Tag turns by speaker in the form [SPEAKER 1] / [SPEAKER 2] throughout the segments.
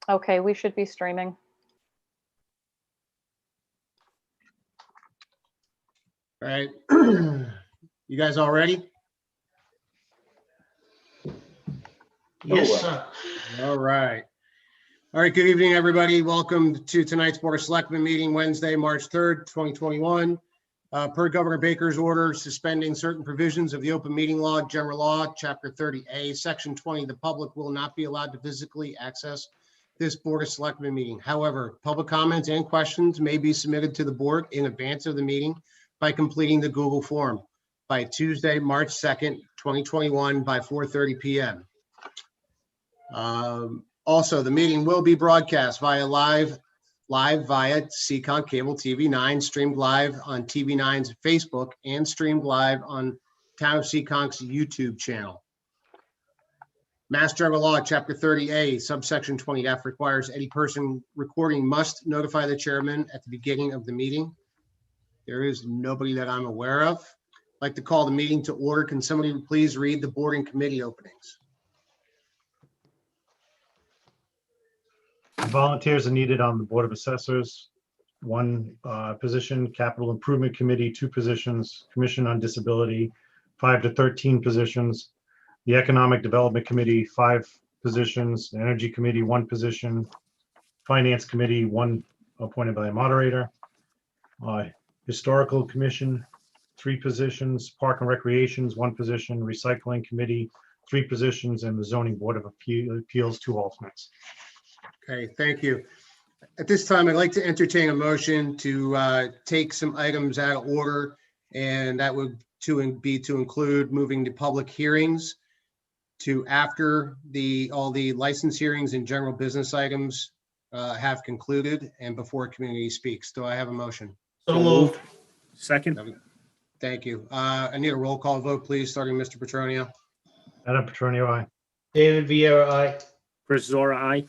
[SPEAKER 1] Okay, we should be streaming.
[SPEAKER 2] All right. You guys all ready?
[SPEAKER 3] Yes, sir.
[SPEAKER 2] All right. All right, good evening, everybody. Welcome to tonight's Board of Selectmen meeting, Wednesday, March 3rd, 2021. Per Governor Baker's order, suspending certain provisions of the open meeting law, general law, chapter 30A, section 20, the public will not be allowed to physically access this Board of Selectmen meeting. However, public comments and questions may be submitted to the board in advance of the meeting by completing the Google form by Tuesday, March 2nd, 2021 by 4:30 p.m. Also, the meeting will be broadcast via live via Seacon Cable TV 9, streamed live on TV 9's Facebook, and streamed live on Town of Seaconk's YouTube channel. Mass General Law, Chapter 30A, subsection 20F requires any person recording must notify the chairman at the beginning of the meeting. There is nobody that I'm aware of. I'd like to call the meeting to order. Can somebody please read the board and committee openings?
[SPEAKER 4] Volunteers are needed on the Board of Assessors, one position, Capital Improvement Committee, 2 positions, Commission on Disability, 5 to 13 positions, the Economic Development Committee, 5 positions, the Energy Committee, 1 position, Finance Committee, 1 appointed by the moderator, Historical Commission, 3 positions, Park and Recreations, 1 position, Recycling Committee, 3 positions, and the Zoning Board of Appeals, 2 alternates.
[SPEAKER 2] Okay, thank you. At this time, I'd like to entertain a motion to take some items out of order, and that would be to include moving to public hearings to after all the license hearings and general business items have concluded and before community speaks. Do I have a motion?
[SPEAKER 3] So moved.
[SPEAKER 5] Second.
[SPEAKER 2] Thank you. I need a roll call vote, please, starting Mr. Petronio.
[SPEAKER 4] Adam Petronio, aye.
[SPEAKER 3] David Vieira, aye.
[SPEAKER 5] Chris Zora, aye.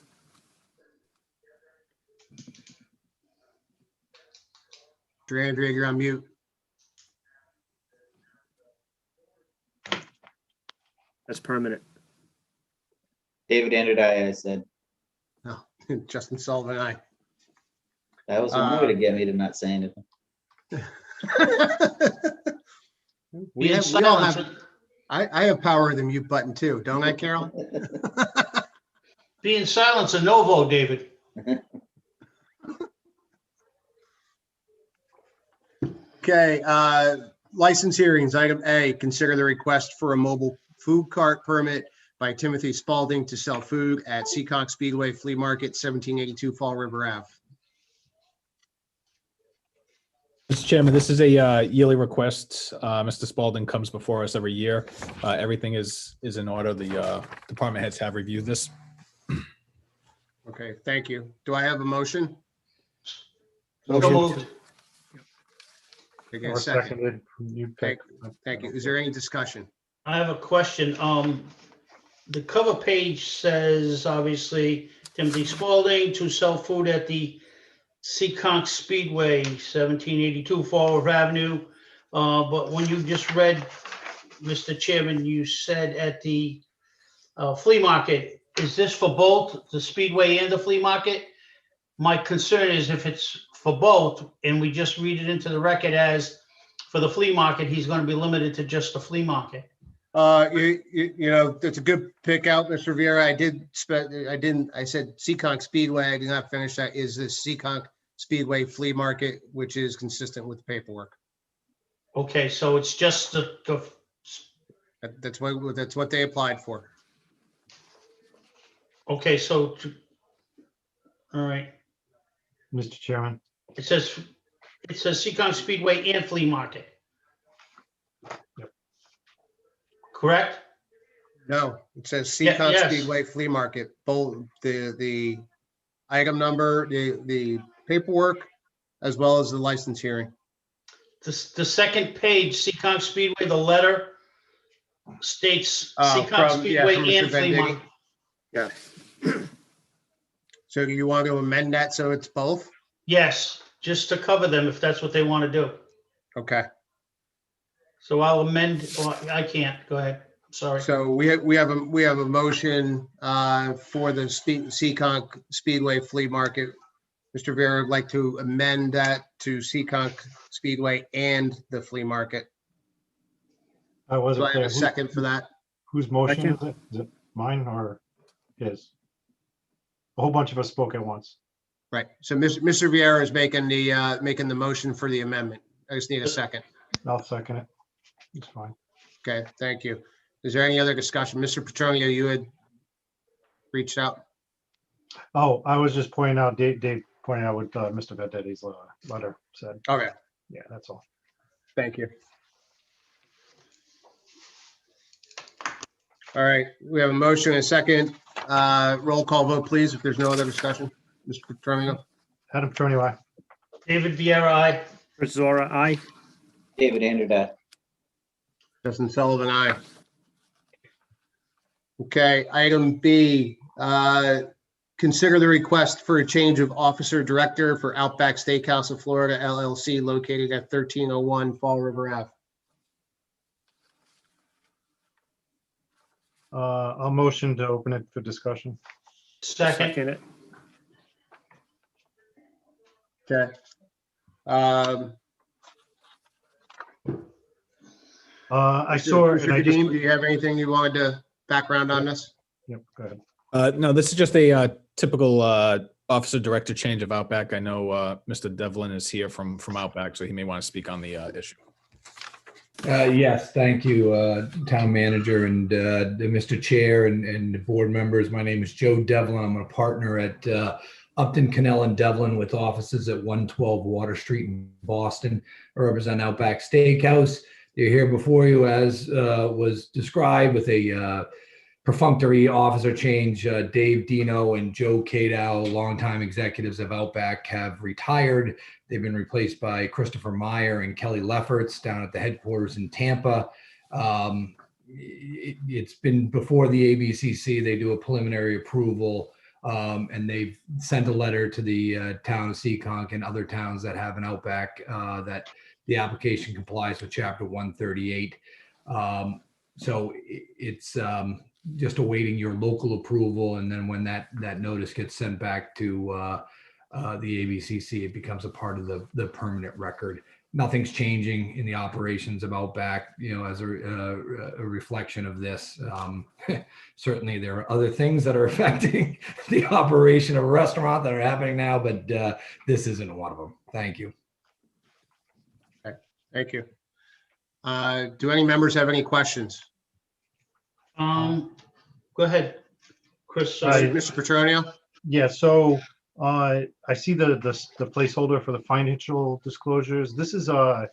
[SPEAKER 2] Andrea, you're on mute.
[SPEAKER 5] That's permanent.
[SPEAKER 6] David Andrew, I said.
[SPEAKER 2] Oh, Justin Sullivan, aye.
[SPEAKER 6] That was one way to get me to not say anything.
[SPEAKER 2] we all have. I have power of the mute button too, don't I, Carol?
[SPEAKER 3] Being silent's a no vote, David.
[SPEAKER 2] Okay, license hearings, item A, consider the request for a mobile food cart permit by Timothy Spalding to sell food at Seacock Speedway Flea Market, 1782 Fall River Ave.
[SPEAKER 7] Mr. Chairman, this is a yearly request. Mr. Spalding comes before us every year. Everything is in order. The department heads have reviewed this.
[SPEAKER 2] Okay, thank you. Do I have a motion?
[SPEAKER 3] So moved.
[SPEAKER 2] Again,
[SPEAKER 4] Or
[SPEAKER 2] second.
[SPEAKER 4] seconded. You pick.
[SPEAKER 2] Thank you. Is there any discussion?
[SPEAKER 3] I have a question. The cover page says, obviously, Timothy Spalding to sell food at the Seacock Speedway, 1782 Fall River Avenue. But when you just read, Mr. Chairman, you said at the flea market. Is this for both the Speedway and the flea market? My concern is if it's for both and we just read it into the record as for the flea market, he's going to be limited to just the flea market.
[SPEAKER 2] You know, that's a good pick out, Mr. Vieira. I said Seacock Speedway. I did not finish that. Is the Seacock Speedway Flea Market, which is consistent with the paperwork.
[SPEAKER 3] Okay, so it's just
[SPEAKER 2] That's what they applied for.
[SPEAKER 3] okay, so, all right.
[SPEAKER 4] Mr. Chairman,
[SPEAKER 3] It says Seacock Speedway and flea market.
[SPEAKER 4] Yep.
[SPEAKER 3] Correct?
[SPEAKER 2] No, it says Seacock
[SPEAKER 3] yes.
[SPEAKER 2] Speedway Flea Market. Both the item number, the paperwork, as well as the license hearing.
[SPEAKER 3] The second page, Seacock Speedway, the letter states Seacock Speedway
[SPEAKER 2] from
[SPEAKER 3] and
[SPEAKER 2] Mr.
[SPEAKER 3] flea market.
[SPEAKER 5] Yeah.
[SPEAKER 2] So do you want to amend that so it's both?
[SPEAKER 3] Yes, just to cover them if that's what they want to do.
[SPEAKER 2] Okay.
[SPEAKER 3] So I'll amend, well, I can't, go ahead. Sorry.
[SPEAKER 2] So we have a motion for the Seekonk Speedway Flea Market. Mr. Vera would like to amend that to Seekonk Speedway and the flea market.
[SPEAKER 4] I
[SPEAKER 2] So
[SPEAKER 4] wasn't
[SPEAKER 2] I have
[SPEAKER 4] clear.
[SPEAKER 2] a second for that.
[SPEAKER 4] Whose motion is
[SPEAKER 5] Second.
[SPEAKER 4] it? Is it mine or his? A whole bunch of us spoke at once.
[SPEAKER 2] Right. So Mr. Vieira is making the motion for the amendment. I just need a second.
[SPEAKER 4] I'll second it. It's fine.
[SPEAKER 2] Okay, thank you. Is there any other discussion? Mr. Petronio, you had reached out.
[SPEAKER 4] Oh, I was just pointing out, Dave pointed out what Mr. Vendetti's letter said.
[SPEAKER 2] Okay,
[SPEAKER 4] Yeah, that's all.
[SPEAKER 2] thank you. All right, we have a motion and a second. Roll call vote, please, if there's no other discussion. Mr. Petronio,
[SPEAKER 4] Adam Petronio, aye.
[SPEAKER 3] David Viera, aye.
[SPEAKER 5] Chris Zora, aye.
[SPEAKER 6] David Anderson.
[SPEAKER 2] Justin Sullivan, aye. Okay, item B, consider the request for a change of officer director for Outback Steakhouse of Florida LLC located at 1301 Fall River Ave.
[SPEAKER 4] I'll motion to open it for discussion.
[SPEAKER 3] Second.
[SPEAKER 5] Second it.
[SPEAKER 2] Okay.
[SPEAKER 4] I saw,
[SPEAKER 2] Mr.
[SPEAKER 4] and I just,
[SPEAKER 2] Kadim, do you have anything you wanted to background on this?
[SPEAKER 4] yep, go ahead.
[SPEAKER 7] No, this is just a typical officer director change of Outback. I know Mr. Devlin is here from Outback, so he may want to speak on the issue.
[SPEAKER 1] Yes, thank you, Town Manager and Mr. Chair and the board members. My name is Joe Devlin. I'm a partner at Upton, Cannell and Devlin with offices at 112 Water Street in Boston. I represent Outback Steakhouse. They're here before you as was described with a perfunctory officer change. Dave Dino and Joe Cadow, longtime executives of Outback, have retired. They've been replaced by Christopher Meyer and Kelly Lefferts down at the headquarters in Tampa. It's been before the ABCC. They do a preliminary approval, and they've sent a letter to the town of Seekonk and other towns that have an Outback that the application complies with Chapter 138. So it's just awaiting your local approval, and then when that notice gets sent back to the ABCC, it becomes a part of the permanent record. Nothing's changing in the operations of Outback, as a reflection of this. Certainly, there are other things that are affecting the operation of a restaurant that are happening now, but this isn't one of them. Thank you.
[SPEAKER 2] Thank you. Do any members have any questions?
[SPEAKER 3] Go ahead, Chris.
[SPEAKER 2] Mr. Petronio?
[SPEAKER 4] Yeah, so I see the placeholder for the financial disclosures. This is I'm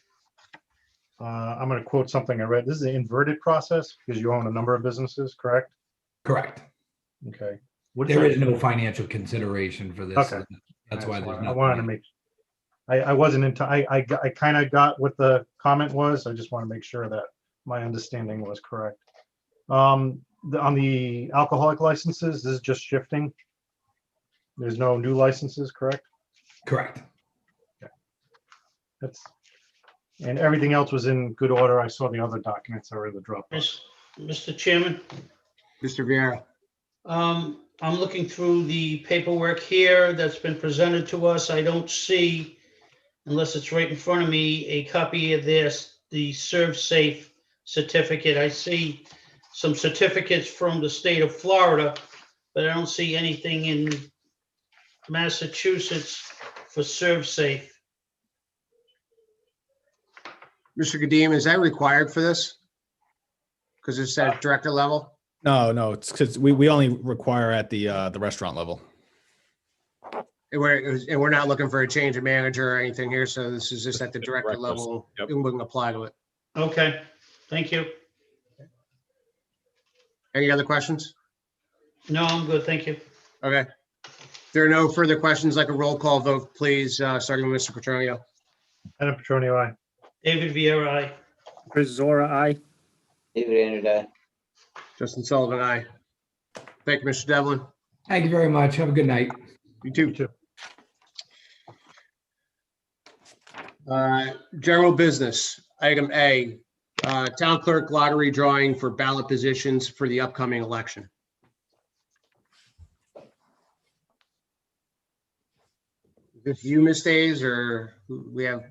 [SPEAKER 4] going to quote something I read. This is an inverted process because you own a number of businesses, correct?
[SPEAKER 1] Correct.
[SPEAKER 4] Okay.
[SPEAKER 1] There is no financial consideration for this.
[SPEAKER 4] Okay.
[SPEAKER 1] That's why there's
[SPEAKER 4] I
[SPEAKER 1] nothing.
[SPEAKER 4] wanted to make, I wasn't into, I kind of got what the comment was. I just want to make sure that my understanding was correct. On the alcoholic licenses, this is just shifting. There's no new licenses, correct?
[SPEAKER 1] Correct.
[SPEAKER 4] And everything else was in good order. I saw the other documents already, the drop.
[SPEAKER 3] Mr. Chairman,
[SPEAKER 2] Mr. Vieira?
[SPEAKER 3] I'm looking through the paperwork here that's been presented to us. I don't see, unless it's right in front of me, a copy of this, the Serve Safe certificate. I see some certificates from the state of Florida, but I don't see anything in Massachusetts for Serve Safe.
[SPEAKER 2] Mr. Kadim, is that required for this? Because it's at director level?
[SPEAKER 7] No, it's because we only require at the restaurant level.
[SPEAKER 2] And we're not looking for a change of manager or anything here, so this is just at the director level.
[SPEAKER 7] Yep.
[SPEAKER 2] It wouldn't apply to it.
[SPEAKER 3] Okay, thank you.
[SPEAKER 2] Any other questions?
[SPEAKER 3] No, I'm good, thank you.
[SPEAKER 2] Okay. If there are no further questions, like a roll call vote, please, starting with Mr. Petronio.
[SPEAKER 4] Adam Petronio, aye.
[SPEAKER 3] David Viera, aye.
[SPEAKER 5] Chris Zora, aye.
[SPEAKER 6] David Anderson.
[SPEAKER 2] Justin Sullivan, aye. Thank you, Mr. Devlin.
[SPEAKER 1] Thank you very much. Have a good night.
[SPEAKER 2] You too.
[SPEAKER 4] You too.
[SPEAKER 2] General business, item A, Town clerk lottery drawing for ballot positions for the upcoming election. Is this you, Ms. Days, or we have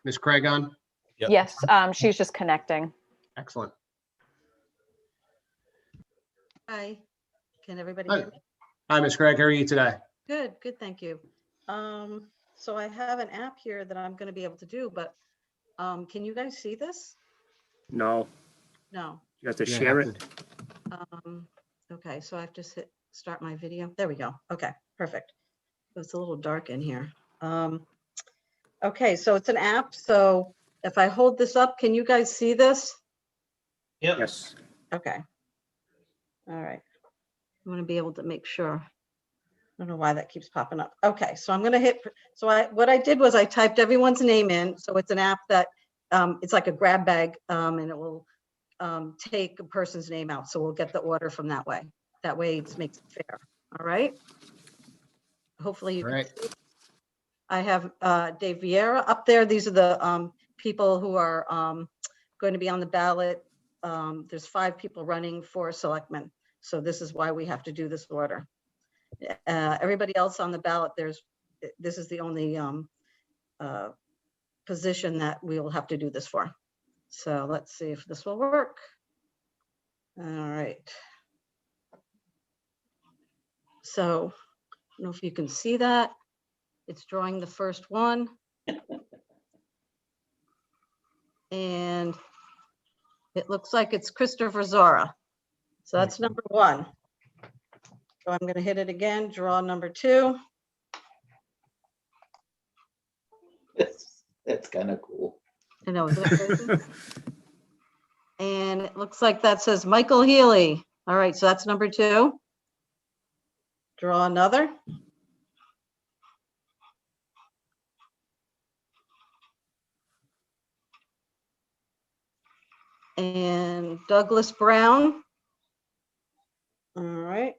[SPEAKER 2] Ms. Craig on?
[SPEAKER 7] Yep.
[SPEAKER 8] Yes, she's just connecting.
[SPEAKER 2] Excellent.
[SPEAKER 9] Hi, can everybody
[SPEAKER 2] Hi.
[SPEAKER 9] hear me?
[SPEAKER 2] Hi, Ms. Craig. How are you today?
[SPEAKER 9] Good, good, thank you. So I have an app here that I'm gonna be able to do, but can you guys see this?
[SPEAKER 5] No,
[SPEAKER 9] No.
[SPEAKER 5] you have to
[SPEAKER 2] Yeah,
[SPEAKER 5] share
[SPEAKER 2] have
[SPEAKER 5] it.
[SPEAKER 9] Okay, so I have to hit start my video. There we go. Okay, perfect. It's a little dark in here. Okay, so it's an app. So if I hold this up, can you guys see this?
[SPEAKER 3] Yep.
[SPEAKER 5] Yes.
[SPEAKER 9] Okay. All right. I want to be able to make sure. I don't know why that keeps popping up. Okay, so I'm going to hit, so what I did was I typed everyone's name in. So it's an app that it's like a grab bag and it will take a person's name out. So we'll get the order from that way. That way it makes it fair. All right. Hopefully you
[SPEAKER 2] All
[SPEAKER 9] can
[SPEAKER 2] right.
[SPEAKER 9] see. I have Dave Vieira up there. These are the people who are going to be on the ballot. There's 5 people running for selectmen. So this is why we have to do this order. Everybody else on the ballot, this is the only position that we will have to do this for. So let's see if this will work. All right. So I don't know if you can see that. It's drawing the first one. And it looks like it's Christopher Zora. So that's number 1. So I'm going to hit it again, draw number 2.
[SPEAKER 6] That's kind of cool.
[SPEAKER 9] I know, isn't it crazy? And it looks like that says Michael Healy. All right, so that's number 2. Draw another. And Douglas Brown. All right.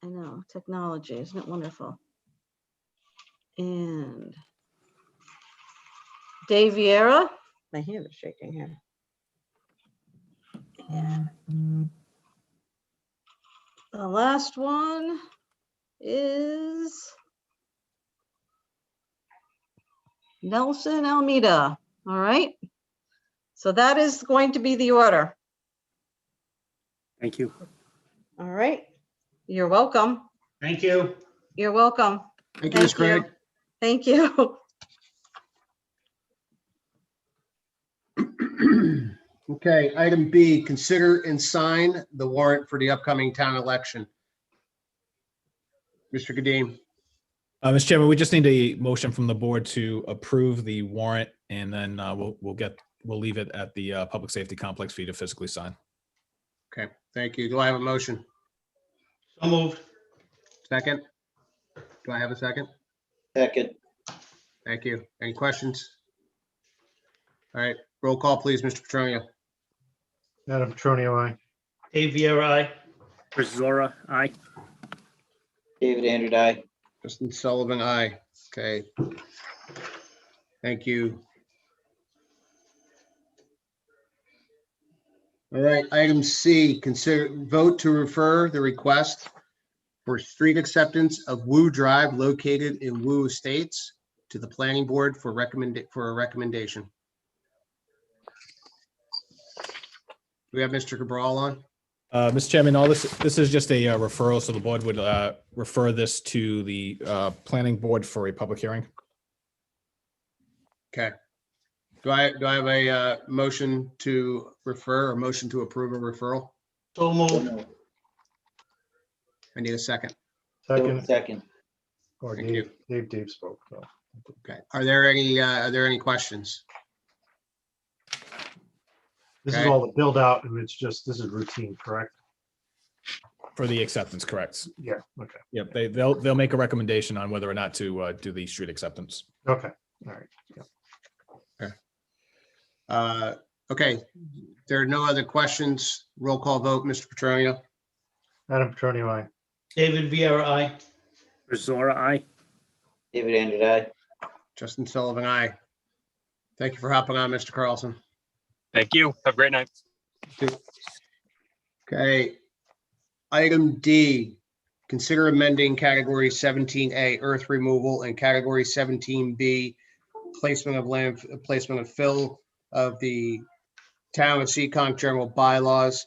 [SPEAKER 9] I know, technology, isn't it wonderful? And Dave Vieira. My hand is shaking here. And the last one is Nelson Almeida. All right. So that is going to be the order.
[SPEAKER 5] Thank you.
[SPEAKER 9] All right. You're welcome.
[SPEAKER 3] Thank you.
[SPEAKER 9] You're welcome.
[SPEAKER 2] Thank you, Ms.
[SPEAKER 9] Thank you.
[SPEAKER 2] Craig.
[SPEAKER 9] Thank you.
[SPEAKER 2] Okay, item B, consider and sign the warrant for the upcoming town election. Mr. Kadim.
[SPEAKER 7] Mr. Chairman, we just need a motion from the board to approve the warrant, and then we'll leave it at the Public Safety Complex for you to physically sign.
[SPEAKER 2] Okay, thank you. Do I have a motion?
[SPEAKER 3] So moved.
[SPEAKER 2] Second? Do I have a second?
[SPEAKER 6] Second,
[SPEAKER 2] Thank you. Any questions? All right, roll call, please, Mr. Petronio.
[SPEAKER 4] Adam Petronio, aye.
[SPEAKER 3] Dave Viera, aye.
[SPEAKER 5] Chris Zora, aye.
[SPEAKER 6] David Andrew, aye.
[SPEAKER 2] Justin Sullivan, aye. Okay. Thank you. All right, item C, consider vote to refer the request for street acceptance of Woo Drive located in Woo Estates to the planning board for a recommendation. Do we have Mr. Cabral on?
[SPEAKER 7] Mr. Chairman, all this is just a referral, so the board would refer this to the planning board for a public hearing.
[SPEAKER 2] Okay. Do I have a motion to refer or motion to approve a referral?
[SPEAKER 3] So moved.
[SPEAKER 2] I need a second.
[SPEAKER 4] Second,
[SPEAKER 6] Second,
[SPEAKER 4] or
[SPEAKER 2] Thank you.
[SPEAKER 4] Dave spoke. So.
[SPEAKER 2] Okay. Are there any questions?
[SPEAKER 4] This is
[SPEAKER 2] Okay.
[SPEAKER 4] all the build out, and it's just, this is routine, correct?
[SPEAKER 7] For the acceptance, correct?
[SPEAKER 4] Yeah, okay,
[SPEAKER 7] Yep, they'll make a recommendation on whether or not to do the street acceptance.
[SPEAKER 4] okay, all right. Yeah.
[SPEAKER 2] Okay. There are no other questions. Roll call vote, Mr. Petronio.
[SPEAKER 4] Adam Petronio, aye.
[SPEAKER 3] David Viera, aye.
[SPEAKER 5] Chris Zora, aye.
[SPEAKER 6] David Andrew, aye.
[SPEAKER 2] Justin Sullivan, aye. Thank you for hopping on, Mr. Carlson.
[SPEAKER 10] Thank you. Have a great night.
[SPEAKER 2] Okay. Item D, consider amending category 17A earth removal and category 17B placement of fill of the town of Seekonk general bylaws.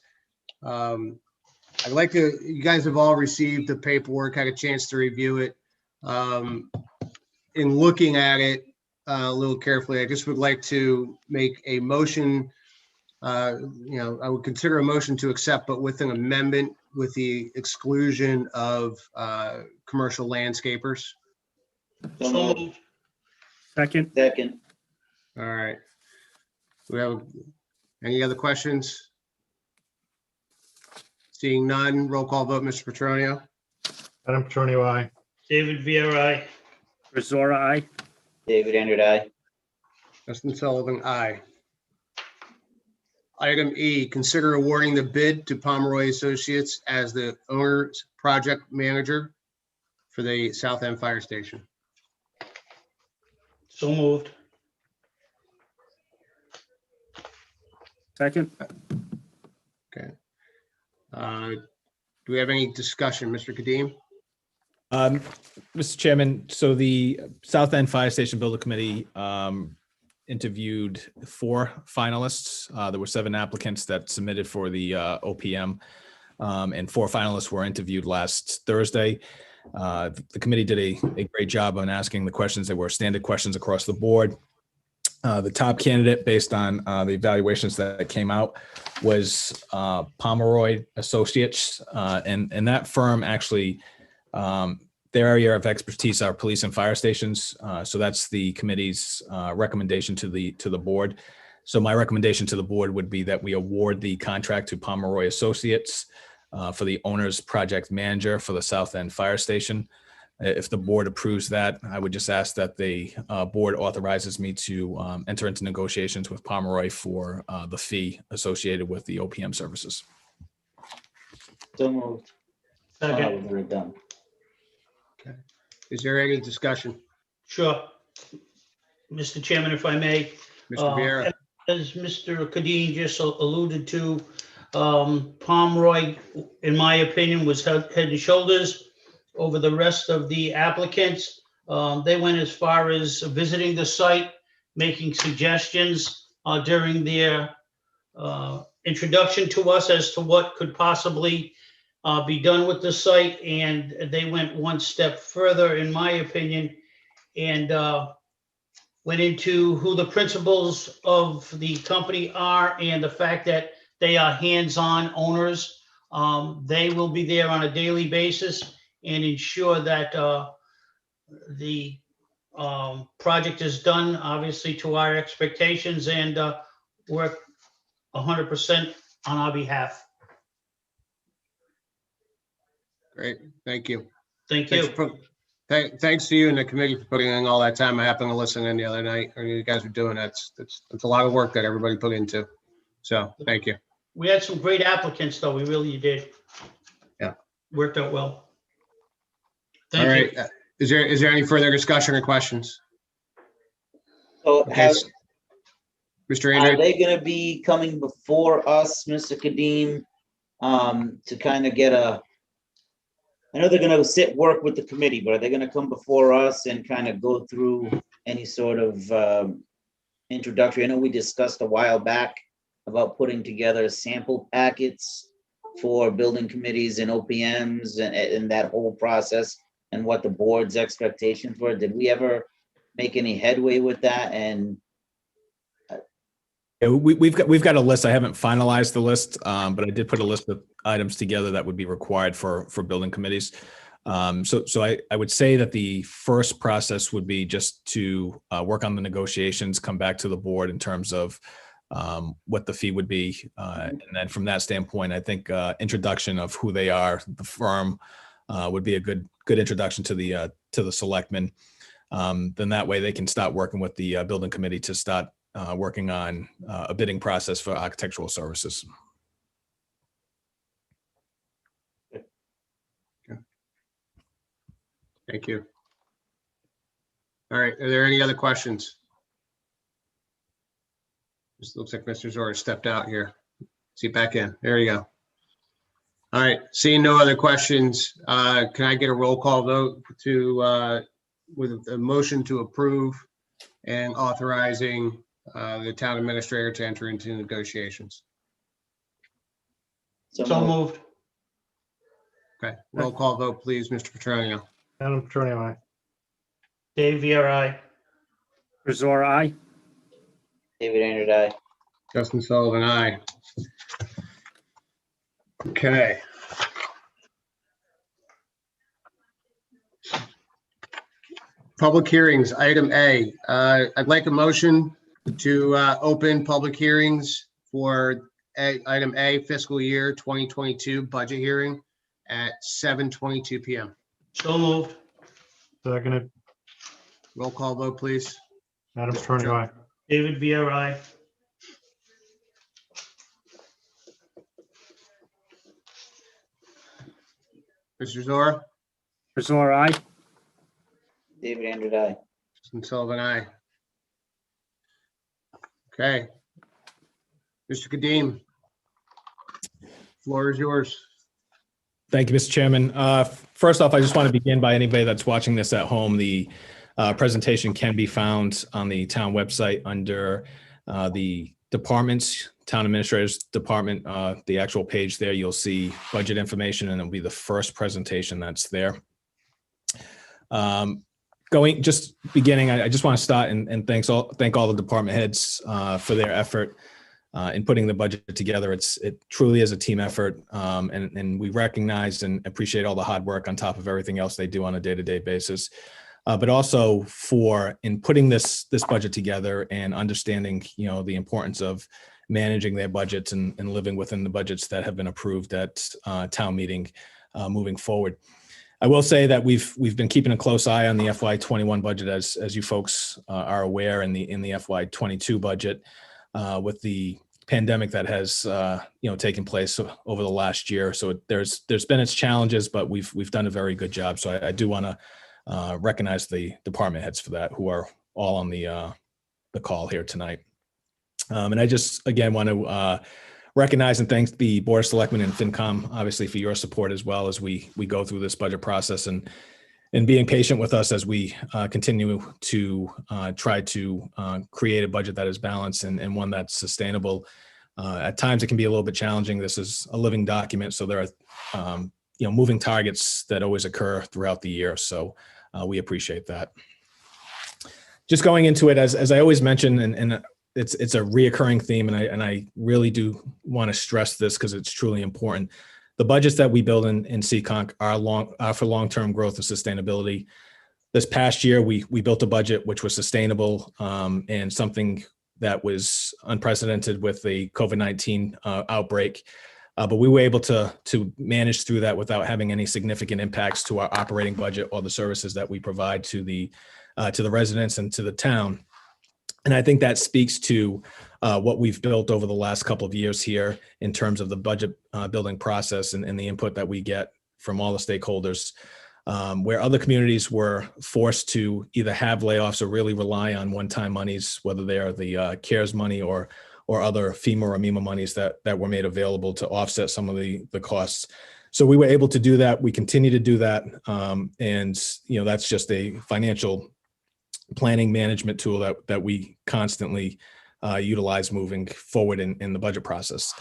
[SPEAKER 2] I'd like to, you guys have all received the paperwork, had a chance to review it. In looking at it a little carefully, I just would like to make a motion. I would consider a motion to accept, but with an amendment with the exclusion of commercial landscapers.
[SPEAKER 6] So
[SPEAKER 3] So
[SPEAKER 6] moved.
[SPEAKER 3] moved.
[SPEAKER 5] Second.
[SPEAKER 6] Second.
[SPEAKER 2] All right. Do we have any other questions? Seeing none, roll call vote, Mr. Petronio.
[SPEAKER 4] Adam Petronio, aye.
[SPEAKER 3] David Viera, aye.
[SPEAKER 5] Brazora, aye.
[SPEAKER 6] David Andrew, aye.
[SPEAKER 2] Justin Sullivan, aye. Item E, consider awarding the bid to Pomeroy Associates as the owner's project manager for the South End Fire Station.
[SPEAKER 3] So moved.
[SPEAKER 5] Second.
[SPEAKER 2] Okay. Do we have any discussion, Mr. Kadim?
[SPEAKER 7] Mr. Chairman, so the South End Fire Station Builder Committee interviewed 4 finalists. There were 7 applicants that submitted for the OPM, and 4 finalists were interviewed last Thursday. The committee did a great job on asking the questions. They were standard questions across the board. The top candidate, based on the evaluations that came out, was Pomeroy Associates, and that firm actually, their area of expertise are police and fire stations. So that's the committee's recommendation to the board. So my recommendation to the board would be that we award the contract to Pomeroy Associates for the owner's project manager for the South End Fire Station. If the board approves that, I would just ask that the board authorizes me to enter into negotiations with Pomeroy for the fee associated with the OPM services.
[SPEAKER 6] So moved.
[SPEAKER 3] Second.
[SPEAKER 6] We're done.
[SPEAKER 2] Is there any discussion?
[SPEAKER 3] Sure. Mr. Chairman, if I may.
[SPEAKER 2] Mr. Viera?
[SPEAKER 3] As Mr. Kadim just alluded to, Pomeroy, in my opinion, was head and shoulders over the rest of the applicants. They went as far as visiting the site, making suggestions during their introduction to us as to what could possibly be done with the site. And they went one step further, in my opinion, and went into who the principals of the company are and the fact that they are hands-on owners. They will be there on a daily basis and ensure that the project is done, obviously, to our expectations, and work 100% on our behalf.
[SPEAKER 2] Great, thank you.
[SPEAKER 3] Thank
[SPEAKER 2] Thanks
[SPEAKER 3] you.
[SPEAKER 2] Thanks to you and the committee for putting in all that time. I happened to listen in the other night, or you guys were doing that. It's a lot of work that everybody put into. So, thank you.
[SPEAKER 3] We had some great applicants, though. We really did.
[SPEAKER 2] Yeah.
[SPEAKER 3] Worked out well.
[SPEAKER 2] All
[SPEAKER 3] Thank
[SPEAKER 2] right.
[SPEAKER 3] you.
[SPEAKER 2] Is there any further discussion or questions?
[SPEAKER 6] So
[SPEAKER 2] Okay, Mr.
[SPEAKER 6] are
[SPEAKER 2] Andrew?
[SPEAKER 6] they gonna be coming before us, Mr. Kadim, to kind of get I know they're gonna work with the committee, but are they gonna come before us and kind of go through any sort of introductory? I know we discussed a while back about putting together sample packets for building committees and OPMs and that whole process and what the board's expectations were. Did we ever make any headway with that? And
[SPEAKER 7] Yeah, we've got a list. I haven't finalized the list, but I did put a list of items together that would be required for building committees. So I would say that the first process would be just to work on the negotiations, come back to the board in terms of what the fee would be, and then from that standpoint, I think introduction of who they are, the firm, would be a good introduction to the selectmen. Then that way they can start working with the building committee to start working on a bidding process for architectural services.
[SPEAKER 2] Thank you. All right, are there any other questions? This looks like Mr. Zora stepped out here. See back in. There you go. All right, seeing no other questions, can I get a roll call vote to, with a motion to approve and authorizing the town administrator to enter into negotiations?
[SPEAKER 6] So
[SPEAKER 3] So
[SPEAKER 6] moved.
[SPEAKER 3] moved.
[SPEAKER 2] Okay, roll call vote, please, Mr. Petronio.
[SPEAKER 4] Adam Petronio, aye.
[SPEAKER 3] Dave Viera, aye.
[SPEAKER 5] Rosora, aye.
[SPEAKER 6] David Andrew, aye.
[SPEAKER 2] Justin Sullivan, aye. Okay. Public hearings, item A. I'd like a motion to open public hearings for item A, fiscal year 2022 budget hearing at 7:22 PM.
[SPEAKER 3] So moved.
[SPEAKER 4] Seconded.
[SPEAKER 2] Roll call vote, please.
[SPEAKER 4] Adam Petronio, aye.
[SPEAKER 3] David Viera, aye.
[SPEAKER 2] Mr. Zora?
[SPEAKER 5] Rosora, aye.
[SPEAKER 6] David Andrew, aye.
[SPEAKER 2] Justin Sullivan, aye. Okay. Mr. Kadim. Floor is yours.
[SPEAKER 7] Thank you, Mr. Chairman. First off, I just want to begin by anybody that's watching this at home. The presentation can be found on the town website under the departments, town administrators department, the actual page there, you'll see budget information and it'll be the first presentation that's there. Just beginning, I just want to start and thank all the department heads for their effort in putting the budget together. It truly is a team effort, and we recognize and appreciate all the hard work on top of everything else they do on a day-to-day basis. But also in putting this budget together and understanding, the importance of managing their budgets and living within the budgets that have been approved at town meeting moving forward. I will say that we've been keeping a close eye on the FY21 budget, as you folks are aware, in the FY22 budget with the pandemic that has taken place over the last year. So there's been its challenges, but we've done a very good job. So I do want to recognize the department heads for that, who are all on the call here tonight. And I just again want to recognize and thank the Board of Selectmen and FinCom, obviously, for your support as well as we go through this budget process and being patient with us as we continue to try to create a budget that is balanced and one that's sustainable. At times, it can be a little bit challenging. This is a living document, so there are moving targets that always occur throughout the year. So we appreciate that. Just going into it, as I always mention, and it's a reoccurring theme, and I really do want to stress this because it's truly important. The budgets that we build in CCONC are for long-term growth and sustainability. This past year, we built a budget which was sustainable and something that was unprecedented with the COVID-19 outbreak. But we were able to manage through that without having any significant impacts to our operating budget or the services that we provide to the residents and to the town. And I think that speaks to what we've built over the last couple of years here in terms of the budget building process and the input that we get from all the stakeholders, where other communities were forced to either have layoffs or really rely on one-time monies, whether they are the CARES money or other FEMA or MEMA monies that were made available to offset some of the costs. So we were able to do that. We continue to do that. And that's just a financial planning management tool that we constantly utilize moving forward in the budget process.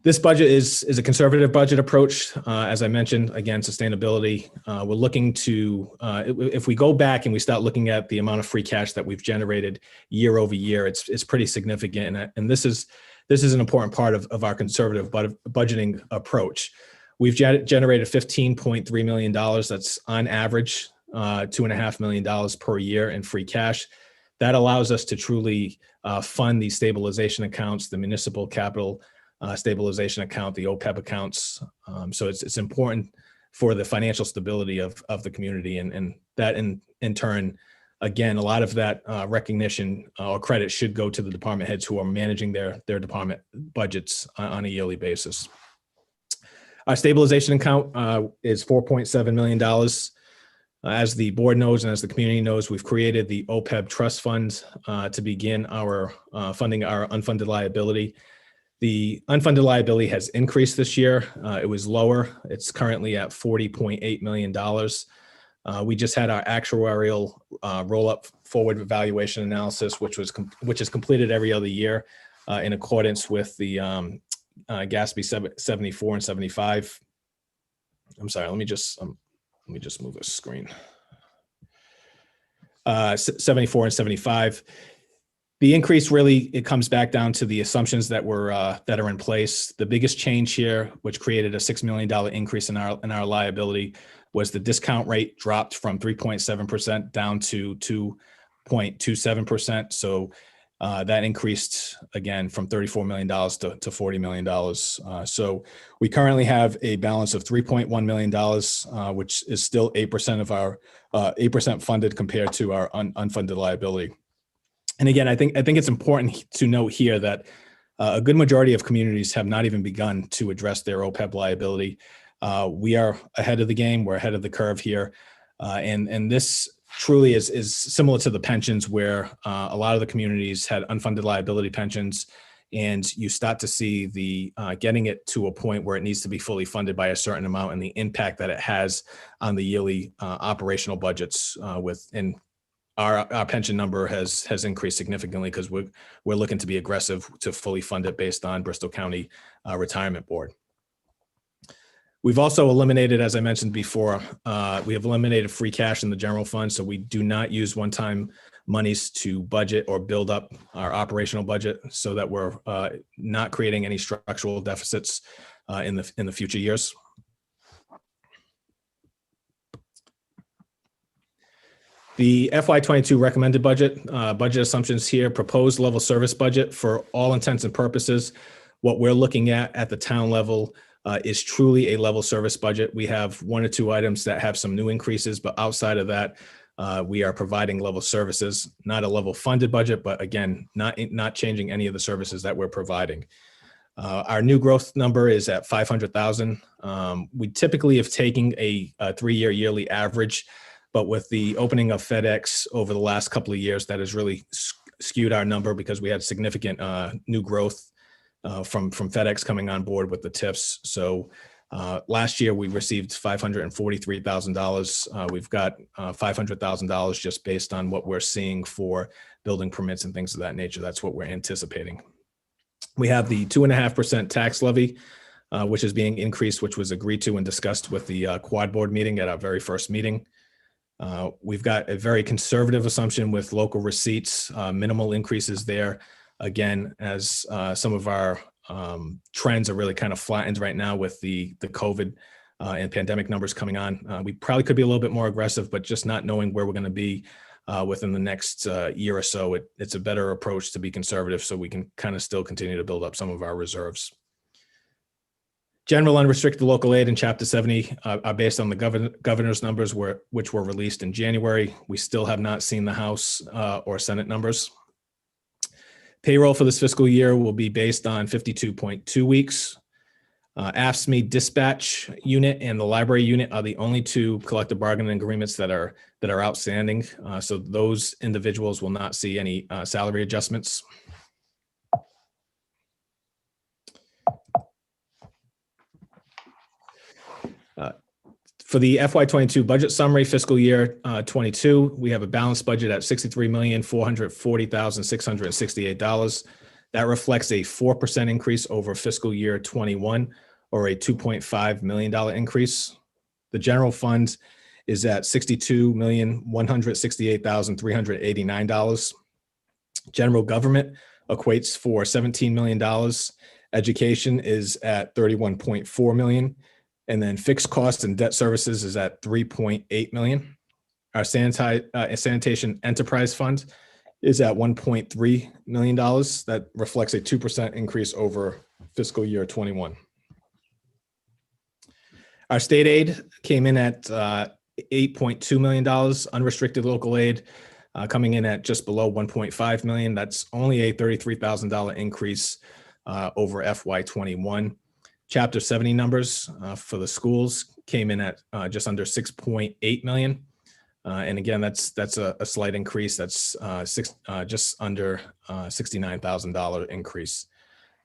[SPEAKER 7] This budget is a conservative budget approach. As I mentioned, again, sustainability. We're looking to, if we go back and we start looking at the amount of free cash that we've generated year over year, it's pretty significant. And this is an important part of our conservative budgeting approach. We've generated $15.3 million. That's on average $2.5 million per year in free cash. That allows us to truly fund these stabilization accounts, the municipal capital stabilization account, the OPEB accounts. So it's important for the financial stability of the community, and that in turn, again, a lot of that recognition or credit should go to the department heads who are managing their department budgets on a yearly basis. Our stabilization account is $4.7 million. As the board knows and as the community knows, we've created the OPEB trust fund to begin our funding our unfunded liability. The unfunded liability has increased this year. It was lower. It's currently at $40.8 million. We just had our actuarial roll-up forward evaluation analysis, which is completed every other year in accordance with the GASB 74 and 75. I'm sorry. Let me just move this screen. 74 and 75. The increase really, it comes back down to the assumptions that are in place. The biggest change here, which created a $6 million increase in our liability, was the discount rate dropped from 3.7% down to 2.27%. So that increased again from $34 million to $40 million. So we currently have a balance of $3.1 million, which is still 8% of our 8% funded compared to our unfunded liability. And again, I think it's important to note here that a good majority of communities have not even begun to address their OPEB liability. We are ahead of the game. We're ahead of the curve here. And this truly is similar to the pensions where a lot of the communities had unfunded liability pensions, and you start to see the getting it to a point where it needs to be fully funded by a certain amount and the impact that it has on the yearly operational budgets within. Our pension number has increased significantly because we're looking to be aggressive to fully fund it based on Bristol County Retirement Board. We've also eliminated, as I mentioned before, we have eliminated free cash in the general fund, so we do not use one-time monies to budget or build up our operational budget, so that we're not creating any structural deficits in the future years. The FY22 recommended budget assumptions here, proposed level service budget for all intents and purposes. What we're looking at the town level is truly a level service budget. We have one or two items that have some new increases, but outside of that, we are providing level services, not a level funded budget, but again, not changing any of the services that we're providing. Our new growth number is at 500,000. We typically have taken a 3-year yearly average, but with the opening of FedEx over the last couple of years, that has really skewed our number because we had significant new growth from FedEx coming on board with the TIFs. So last year we received $543,000. We've got $500,000 just based on what we're seeing for building permits and things of that nature. That's what we're anticipating. We have the 2.5% tax levy, which is being increased, which was agreed to and discussed with the quad board meeting at our very first meeting. We've got a very conservative assumption with local receipts, minimal increases there. Again, as some of our trends are really kind of flattened right now with the COVID and pandemic numbers coming on. We probably could be a little bit more aggressive, but just not knowing where we're going to be within the next year or so, it's a better approach to be conservative so we can kind of still continue to build up some of our reserves. General unrestricted local aid in Chapter 70 are based on the governor's numbers, which were released in January. We still have not seen the House or Senate numbers. Payroll for this fiscal year will be based on 52.2 weeks. AFSCME dispatch unit and the library unit are the only two collective bargaining agreements that are outstanding. So those individuals will not see any salary adjustments. For the FY22 budget summary, fiscal year 22, we have a balanced budget at $63,440,668. That reflects a 4% increase over fiscal year 21, or a $2.5 million increase. The general fund is at $62,168,389. General government equates for $17 million. Education is at $31.4 million. And then fixed costs and debt services is at $3.8 million. Our sanitation enterprise fund is at $1.3 million. That reflects a 2% increase over fiscal year 21. Our state aid came in at $8.2 million. Unrestricted local aid coming in at just below $1.5 million. That's only a $33,000 increase over FY21. Chapter 70 numbers for the schools came in at just under $6.8 million. And again, that's a slight increase. That's just under $69,000 increase.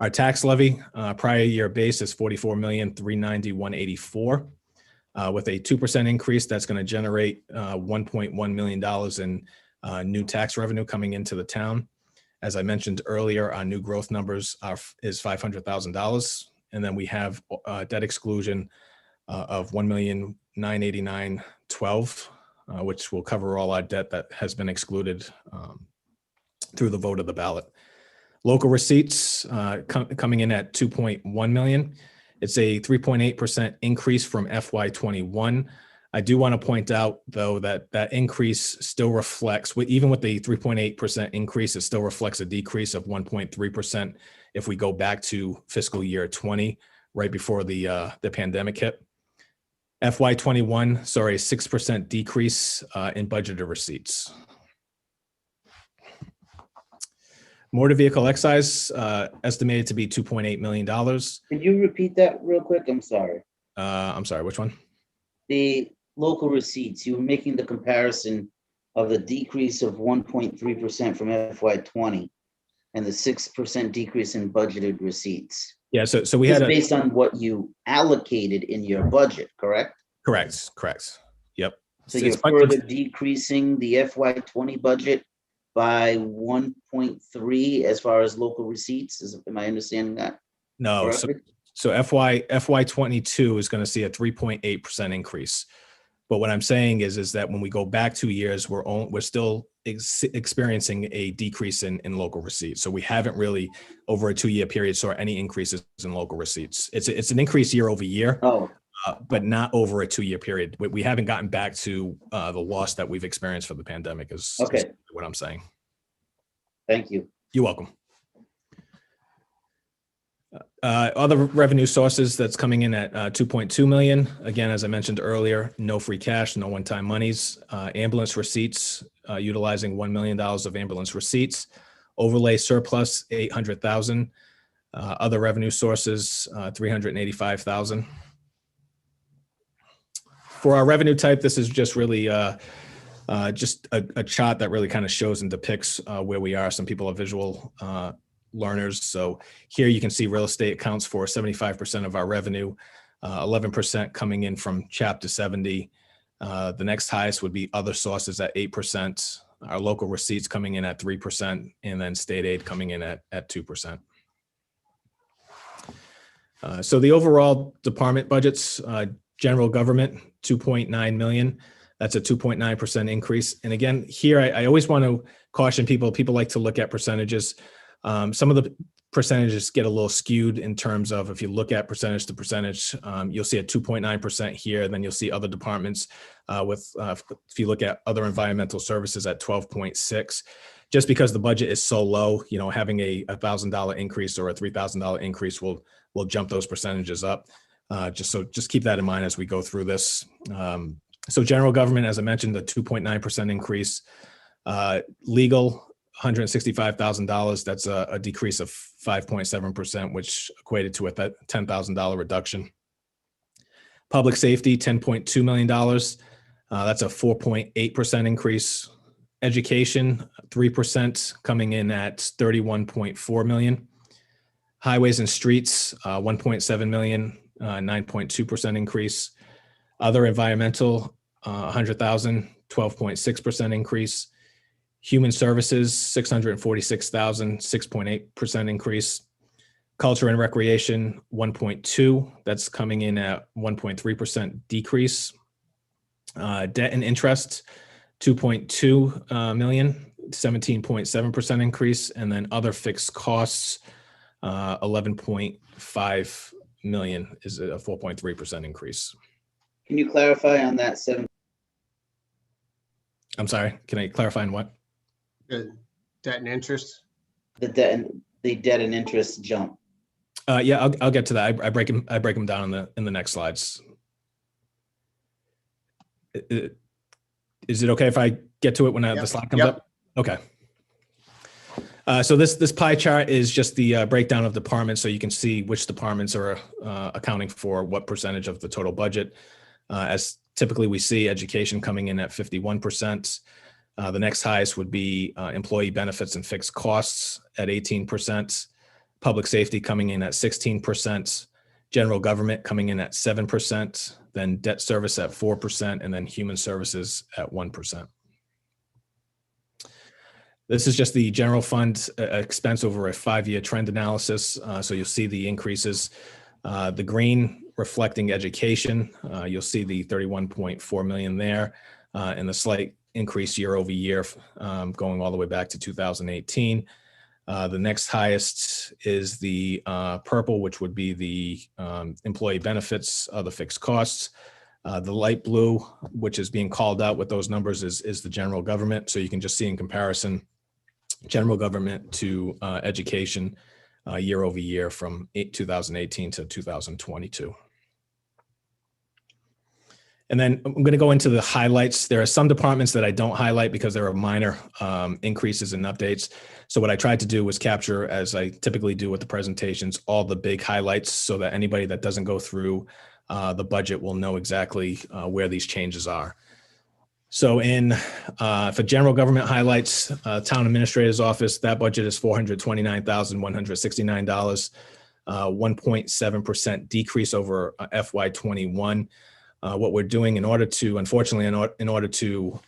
[SPEAKER 7] Our tax levy prior year base is $44,390,184. With a 2% increase, that's going to generate $1.1 million in new tax revenue coming into the town. As I mentioned earlier, our new growth numbers is $500,000. And then we have debt exclusion of $1,989,12, which will cover all our debt that has been excluded through the vote of the ballot. Local receipts coming in at 2.1 million. It's a 3.8% increase from FY21. I do want to point out, though, that that increase still reflects, even with the 3.8% increase, it still reflects a decrease of 1.3% if we go back to fiscal year 20, right before the pandemic hit. FY21 saw a 6% decrease in budgeted receipts. Motor vehicle excise estimated to be $2.8 million.
[SPEAKER 6] Could you repeat that real quick? I'm sorry.
[SPEAKER 7] I'm sorry, which one?
[SPEAKER 6] The local receipts, you were making the comparison of the decrease of 1.3% from FY20 and the 6% decrease in budgeted receipts.
[SPEAKER 7] Yeah, so we
[SPEAKER 6] This
[SPEAKER 7] had
[SPEAKER 6] is based on what you allocated in your budget, correct?
[SPEAKER 7] Correct. Yep.
[SPEAKER 6] So you're further decreasing the FY20 budget by 1.3 as far as local receipts. Am I understanding that?
[SPEAKER 7] No,
[SPEAKER 6] correctly?
[SPEAKER 7] so FY22 is going to see a 3.8% increase. But what I'm saying is that when we go back 2 years, we're still experiencing a decrease in local receipts. So we haven't really, over a 2-year period, saw any increases in local receipts. It's an increase year over year, but not over a 2-year period. We haven't gotten back to the loss that we've experienced for the pandemic is what I'm saying.
[SPEAKER 6] Thank you.
[SPEAKER 7] You're welcome. Other revenue sources that's coming in at 2.2 million. Again, as I mentioned earlier, no free cash, no one-time monies. Ambulance receipts, utilizing $1 million of ambulance receipts. Overlay surplus, 800,000. Other revenue sources, 385,000. For our revenue type, this is just really just a chart that really kind of shows and depicts where we are. Some people are visual learners. So here you can see real estate accounts for 75% of our revenue, 11% coming in from Chapter 70. The next highest would be other sources at 8%, our local receipts coming in at 3%, and then state aid coming in at 2%. So the overall department budgets, general government, 2.9 million. That's a 2.9% increase. And again, here, I always want to caution people like to look at percentages. Some of the percentages get a little skewed in terms of if you look at percentage to percentage, you'll see a 2.9% here, then you'll see other departments if you look at other environmental services at 12.6. Just because the budget is so low, having a $1,000 increase or a $3,000 increase will jump those percentages up. Just keep that in mind as we go through this. So general government, as I mentioned, a 2.9% increase. Legal, $165,000. That's a decrease of 5.7%, which equated to a $10,000 reduction. Public safety, $10.2 million. That's a 4.8% increase. Education, 3%, coming in at $31.4 million. Highways and streets, $1.7 million, 9.2% increase. Other environmental, $100,000, 12.6% increase. Human services, $646,000, 6.8% increase. Culture and recreation, 1.2. That's coming in at 1.3% decrease. Debt and interest, 2.2 million, 17.7% increase. And then other fixed costs, 11.5 million is a 4.3% increase.
[SPEAKER 6] Can you clarify on that
[SPEAKER 7] I'm sorry, can I clarify on what?
[SPEAKER 2] The debt and interest?
[SPEAKER 6] The debt and interest jump.
[SPEAKER 7] Yeah, I'll get to that. I break them down in the next slides. Is it okay if I get to it when the slide comes up? Okay. So this pie chart is just the breakdown of departments, so you can see which departments are accounting for what percentage of the total budget. As Typically, we see education coming in at 51%. The next highest would be employee benefits and fixed costs at 18%. Public safety coming in at 16%. General government coming in at 7%. Then debt service at 4%, and then human services at 1%. This is just the general fund expense over a 5-year trend analysis. So you'll see the increases. The green reflecting education, you'll see the 31.4 million there, and the slight increase year over year, going all the way back to 2018. The next highest is the purple, which would be the employee benefits, the fixed costs. The light blue, which is being called out with those numbers, is the general government. So you can just see in comparison, general government to education year over year from 2018 to 2022. And then I'm going to go into the highlights. There are some departments that I don't highlight because there are minor increases and updates. So what I tried to do was capture, as I typically do with the presentations, all the big highlights so that anybody that doesn't go through the budget will know exactly where these changes are. So for general government highlights, town administrator's office, that budget is $429,169, 1.7% decrease over FY21. What we're doing in order to, unfortunately, in order to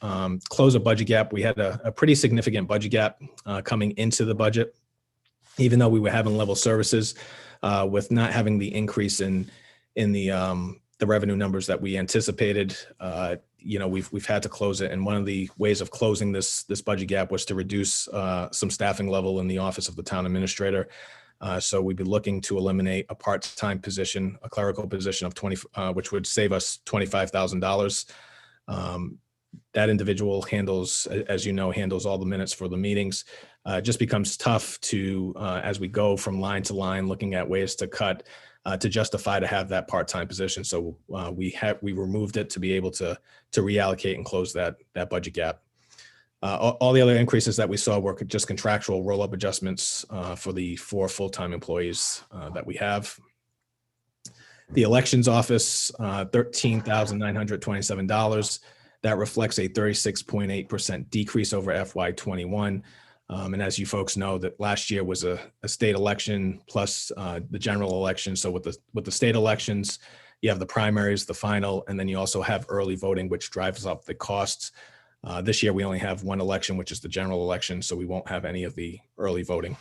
[SPEAKER 7] close a budget gap, we had a pretty significant budget gap coming into the budget, even though we were having level services, with not having the increase in the revenue numbers that we anticipated. We've had to close it, and one of the ways of closing this budget gap was to reduce some staffing level in the office of the town administrator. So we'd be looking to eliminate a part-time position, a clerical position of 20, which would save us $25,000. That individual handles, as you know, handles all the minutes for the meetings. It just becomes tough to, as we go from line to line, looking at ways to cut, to justify to have that part-time position. So we removed it to be able to reallocate and close that budget gap. All the other increases that we saw were just contractual roll-up adjustments for the 4 full-time employees that we have. The elections office, $13,927. That reflects a 36.8% decrease over FY21. And as you folks know, that last year was a state election plus the general election. So with the state elections, you have the primaries, the final, and then you also have early voting, which drives up the costs. This year, we only have one election, which is the general election, so we won't have any of the early voting.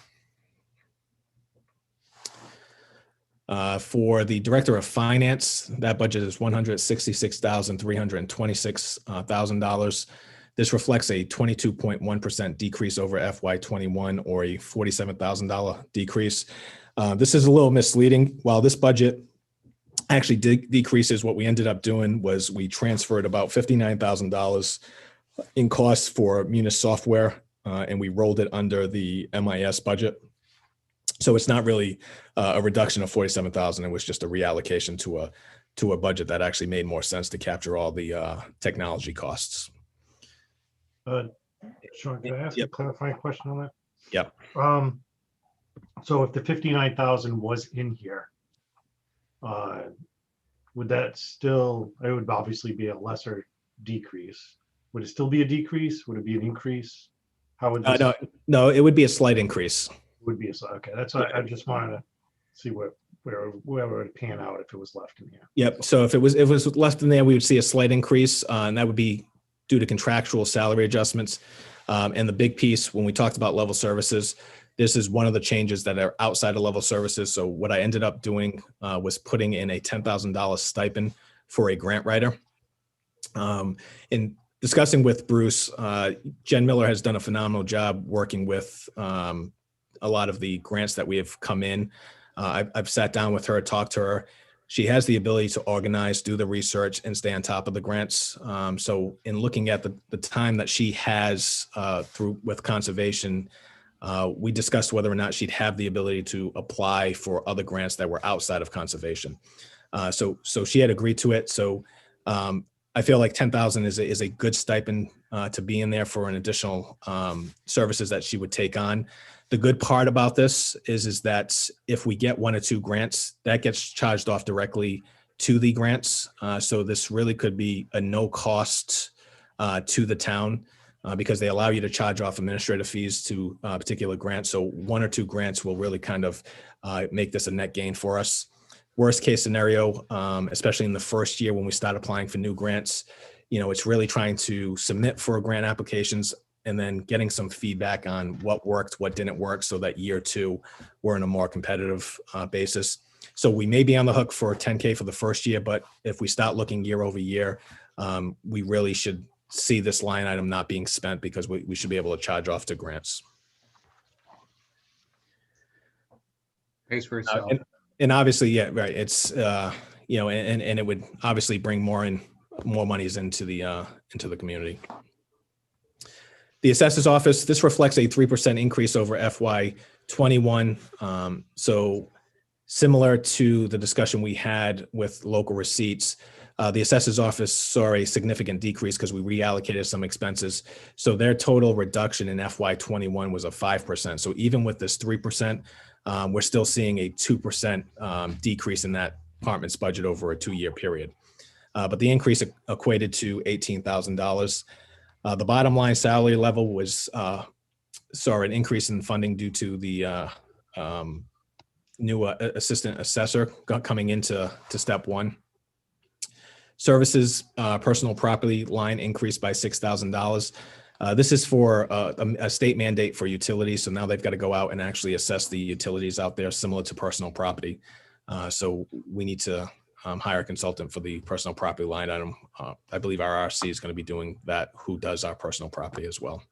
[SPEAKER 7] For the Director of Finance, that budget is $166,326,000. This reflects a 22.1% decrease over FY21, or a $47,000 decrease. This is a little misleading. While this budget actually decreases, what we ended up doing was we transferred about $59,000 in costs for Munis software, and we rolled it under the MIS budget. So it's not really a reduction of $47,000. It was just a reallocation to a budget that actually made more sense to capture all the technology costs.
[SPEAKER 4] Sean, can I ask
[SPEAKER 7] Yep.
[SPEAKER 4] a clarifying question on that?
[SPEAKER 7] Yep.
[SPEAKER 4] So if the 59,000 was in here, would that still, it would obviously be a lesser decrease. Would it still be a decrease? Would it be an increase? How would this?
[SPEAKER 7] No, it would be a slight increase.
[SPEAKER 4] Would be okay. That's what I just wanted to see where it would pan out if it was left in here.
[SPEAKER 7] Yep. So if it was left in there, we would see a slight increase, and that would be due to contractual salary adjustments. And the big piece, when we talked about level services, this is one of the changes that are outside of level services. So what I ended up doing was putting in a $10,000 stipend for a grant writer. In discussing with Bruce, Jen Miller has done a phenomenal job working with a lot of the grants that we have come in. I've sat down with her, talked to her. She has the ability to organize, do the research, and stay on top of the grants. So in looking at the time that she has through with conservation, we discussed whether or not she'd have the ability to apply for other grants that were outside of conservation. So she had agreed to it. So I feel like 10,000 is a good stipend to be in there for an additional services that she would take on. The good part about this is that if we get 1 or 2 grants, that gets charged off directly to the grants. So this really could be a no cost to the town because they allow you to charge off administrative fees to particular grants. So 1 or 2 grants will really kind of make this a net gain for us. Worst case scenario, especially in the first year when we start applying for new grants, it's really trying to submit for grant applications and then getting some feedback on what worked, what didn't work, so that year 2, we're in a more competitive basis. So we may be on the hook for $10K for the first year, but if we start looking year over year, we really should see this line item not being spent because we should be able to charge off to grants.
[SPEAKER 2] Pays for itself.
[SPEAKER 7] And obviously, yeah, right. It's and it would obviously bring more monies into the community. The assessor's office, this reflects a 3% increase over FY21. So similar to the discussion we had with local receipts, the assessor's office saw a significant decrease because we reallocated some expenses. So their total reduction in FY21 was a 5%. So even with this 3%, we're still seeing a 2% decrease in that department's budget over a 2-year period. But the increase equated to $18,000. The bottom line salary level was saw an increase in funding due to the new assistant assessor coming into step 1. Services personal property line increased by $6,000. This is for a state mandate for utilities. So now they've got to go out and actually assess the utilities out there, similar to personal property. So we need to hire a consultant for the personal property line item. I believe our RC is going to be doing that, who does our personal property as well.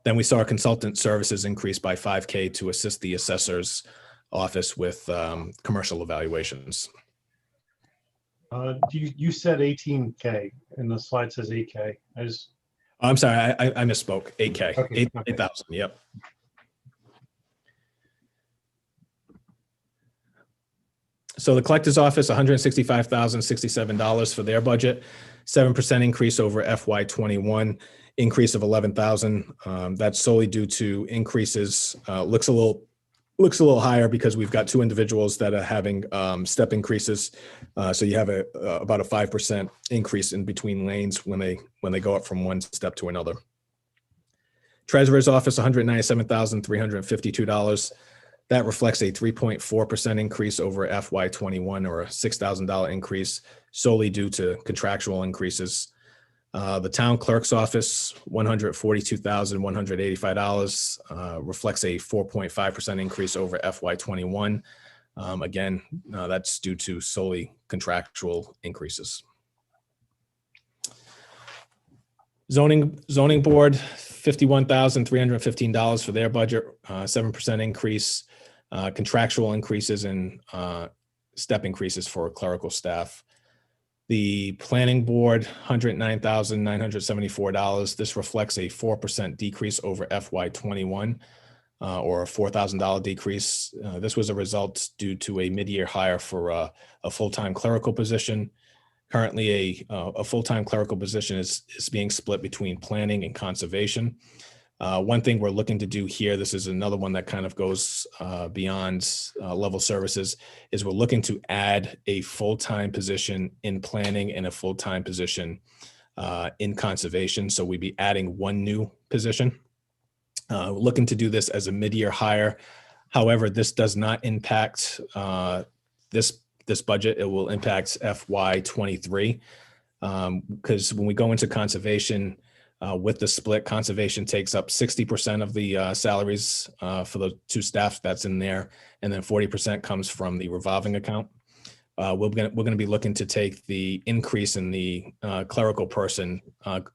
[SPEAKER 7] Then we saw consultant services increase by $5K to assist the assessor's office with commercial evaluations.
[SPEAKER 4] You said 18K and the slide says 8K.
[SPEAKER 7] I'm sorry, I misspoke. 8K,
[SPEAKER 4] Okay,
[SPEAKER 7] 8,000. Yep. So the collector's office, $165,067 for their budget, 7% increase over FY21, increase of 11,000. That's solely due to increases. Looks a little higher because we've got 2 individuals that are having step increases. So you have about a 5% increase in between lanes when they go up from one step to another. Treasurer's office, $197,352. That reflects a 3.4% increase over FY21, or a $6,000 increase solely due to contractual increases. The town clerk's office, $142,185, reflects a 4.5% increase over FY21. Again, that's due to solely contractual increases. Zoning board, $51,315 for their budget, 7% increase, contractual increases and step increases for clerical staff. The planning board, $109,974. This reflects a 4% decrease over FY21, or a $4,000 decrease. This was a result due to a mid-year hire for a full-time clerical position. Currently, a full-time clerical position is being split between planning and conservation. One thing we're looking to do here, this is another one that kind of goes beyond level services, is we're looking to add a full-time position in planning and a full-time position in conservation. So we'd be adding 1 new position. Looking to do this as a mid-year hire. However, this does not impact this budget. It will impact FY23 because when we go into conservation, with the split, conservation takes up 60% of the salaries for the 2 staff that's in there, and then 40% comes from the revolving account. We're going to be looking to take the increase in the clerical person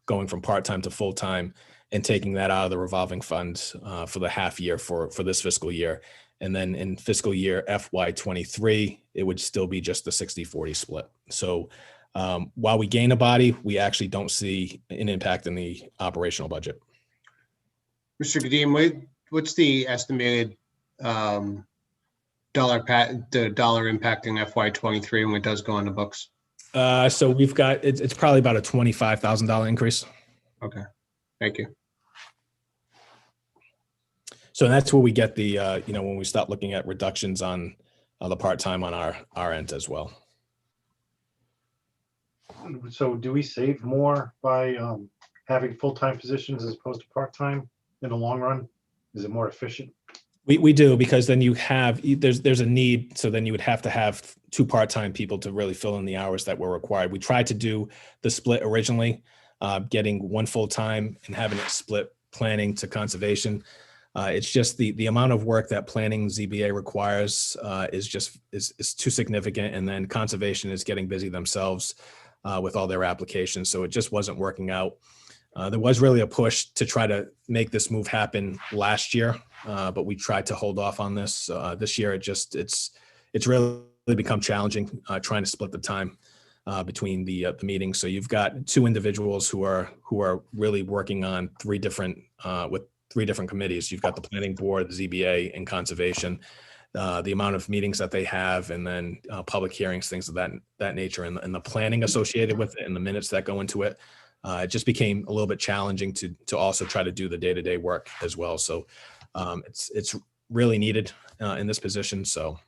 [SPEAKER 7] going from part-time to full-time and taking that out of the revolving fund for the half year for this fiscal year. And then in fiscal year FY23, it would still be just the 60-40 split. So while we gain a body, we actually don't see an impact in the operational budget.
[SPEAKER 2] Mr. Kadim, what's the estimated dollar impacting FY23 when it does go on the books?
[SPEAKER 7] So we've got, it's probably about a $25,000 increase.
[SPEAKER 2] Okay, thank you.
[SPEAKER 7] So that's where we get the, when we start looking at reductions on the part-time on our end as well.
[SPEAKER 4] So do we save more by having full-time positions as opposed to part-time in the long run? Is it more efficient?
[SPEAKER 7] We do, because then you have, there's a need, so then you would have to have 2 part-time people to really fill in the hours that were required. We tried to do the split originally, getting 1 full-time and having it split planning to conservation. It's just the amount of work that planning ZBA requires is too significant, and then conservation is getting busy themselves with all their applications, so it just wasn't working out. There was really a push to try to make this move happen last year, but we tried to hold off on this. This year, it's really become challenging trying to split the time between the meetings. So you've got 2 individuals who are really working on 3 different with 3 different committees. You've got the planning board, the ZBA, and conservation. The amount of meetings that they have, and then public hearings, things of that nature, and the planning associated with it, and the minutes that go into it. It just became a little bit challenging to also try to do the day-to-day work as well. So it's really needed in this position. So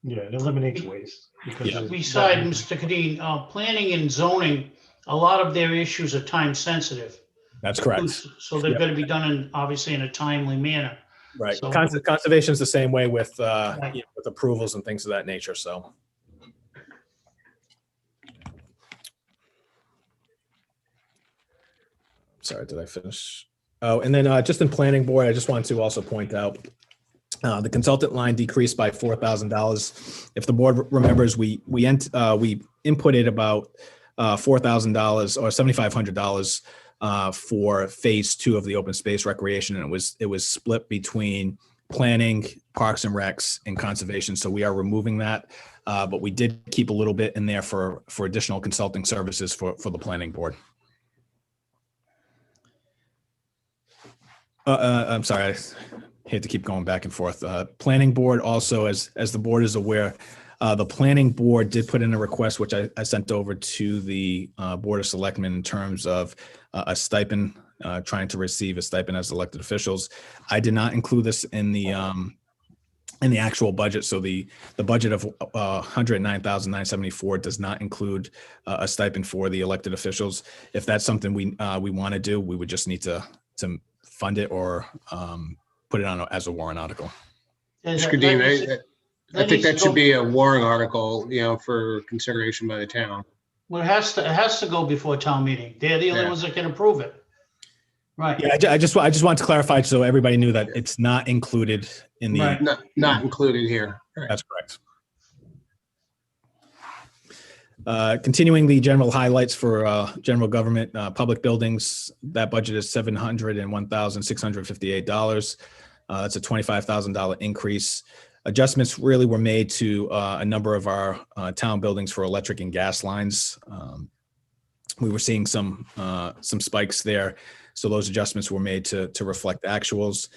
[SPEAKER 4] Yeah, it eliminates waste. Because
[SPEAKER 7] Yeah.
[SPEAKER 3] Beside Mr. Kadim, planning and zoning, a lot of their issues are time sensitive.
[SPEAKER 7] that's correct.
[SPEAKER 3] So they're
[SPEAKER 7] Yep.
[SPEAKER 3] going to be done obviously in a timely manner.
[SPEAKER 7] Right.
[SPEAKER 3] So-
[SPEAKER 7] Conservation is the same way with
[SPEAKER 3] Right.
[SPEAKER 7] with approvals and things of that nature. So. Sorry, did I finish? Oh, and then just in planning board, I just wanted to also point out the consultant line decreased by $4,000. If the board remembers, we inputted about $4,000 or $7,500 for phase 2 of the open space recreation, and it was split between planning, parks and recs, and conservation. So we are removing that, but we did keep a little bit in there for additional consulting services for the planning board. I'm sorry, I hate to keep going back and forth. Planning board also, as the board is aware, the planning board did put in a request, which I sent over to the Board of Selectmen in terms of a stipend, trying to receive a stipend as elected officials. I did not include this in the actual budget. So the budget of $109,974 does not include a stipend for the elected officials. If that's something we want to do, we would just need to fund it or put it on as a warrant article.
[SPEAKER 2] Mr. Kadim, I think that should be a warrant article, for consideration by the town.
[SPEAKER 3] Well, it has to go before town meeting. They're the only
[SPEAKER 2] Yeah.
[SPEAKER 3] ones that can approve it. Right.
[SPEAKER 7] Yeah, I just wanted to clarify so everybody knew that it's not included in the.
[SPEAKER 3] Right.
[SPEAKER 2] Not included here. Right.
[SPEAKER 7] That's correct. Continuing the general highlights for general government, public buildings, that budget is $701,658. That's a $25,000 increase. Adjustments really were made to a number of our town buildings for electric and gas lines. We were seeing some spikes there, so those adjustments were made to reflect actuals.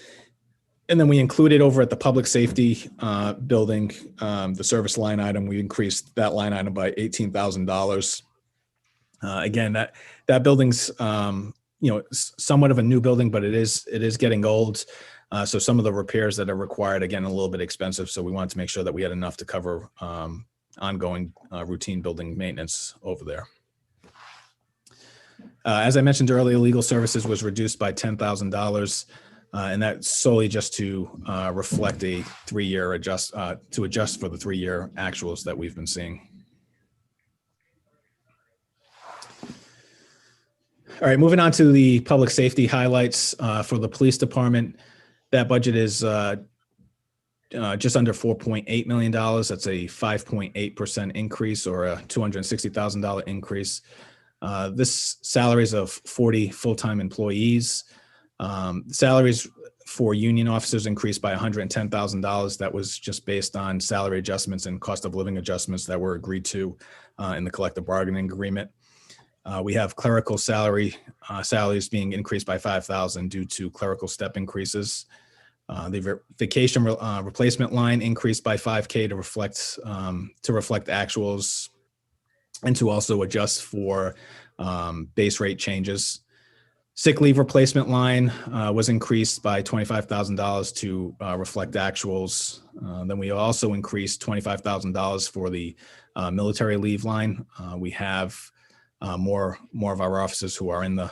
[SPEAKER 7] And then we included over at the public safety building, the service line item, we increased that line item by $18,000. Again, that building's somewhat of a new building, but it is getting old. So some of the repairs that are required, again, a little bit expensive. So we wanted to make sure that we had enough to cover ongoing routine building maintenance over there. As I mentioned earlier, legal services was reduced by $10,000. And that's solely just to reflect a 3-year adjust for the 3-year actuals that we've been seeing. All right, moving on to the public safety highlights for the police department. That budget is just under $4.8 million. That's a 5.8% increase or a $260,000 increase. This salaries of 40 full-time employees. Salaries for union officers increased by $110,000. That was just based on salary adjustments and cost of living adjustments that were agreed to in the collective bargaining agreement. We have clerical salaries being increased by $5,000 due to clerical step increases. The vacation replacement line increased by $5K to reflect actuals and to also adjust for base rate changes. Sick leave replacement line was increased by $25,000 to reflect actuals. Then we also increased $25,000 for the military leave line. We have more of our officers who are in the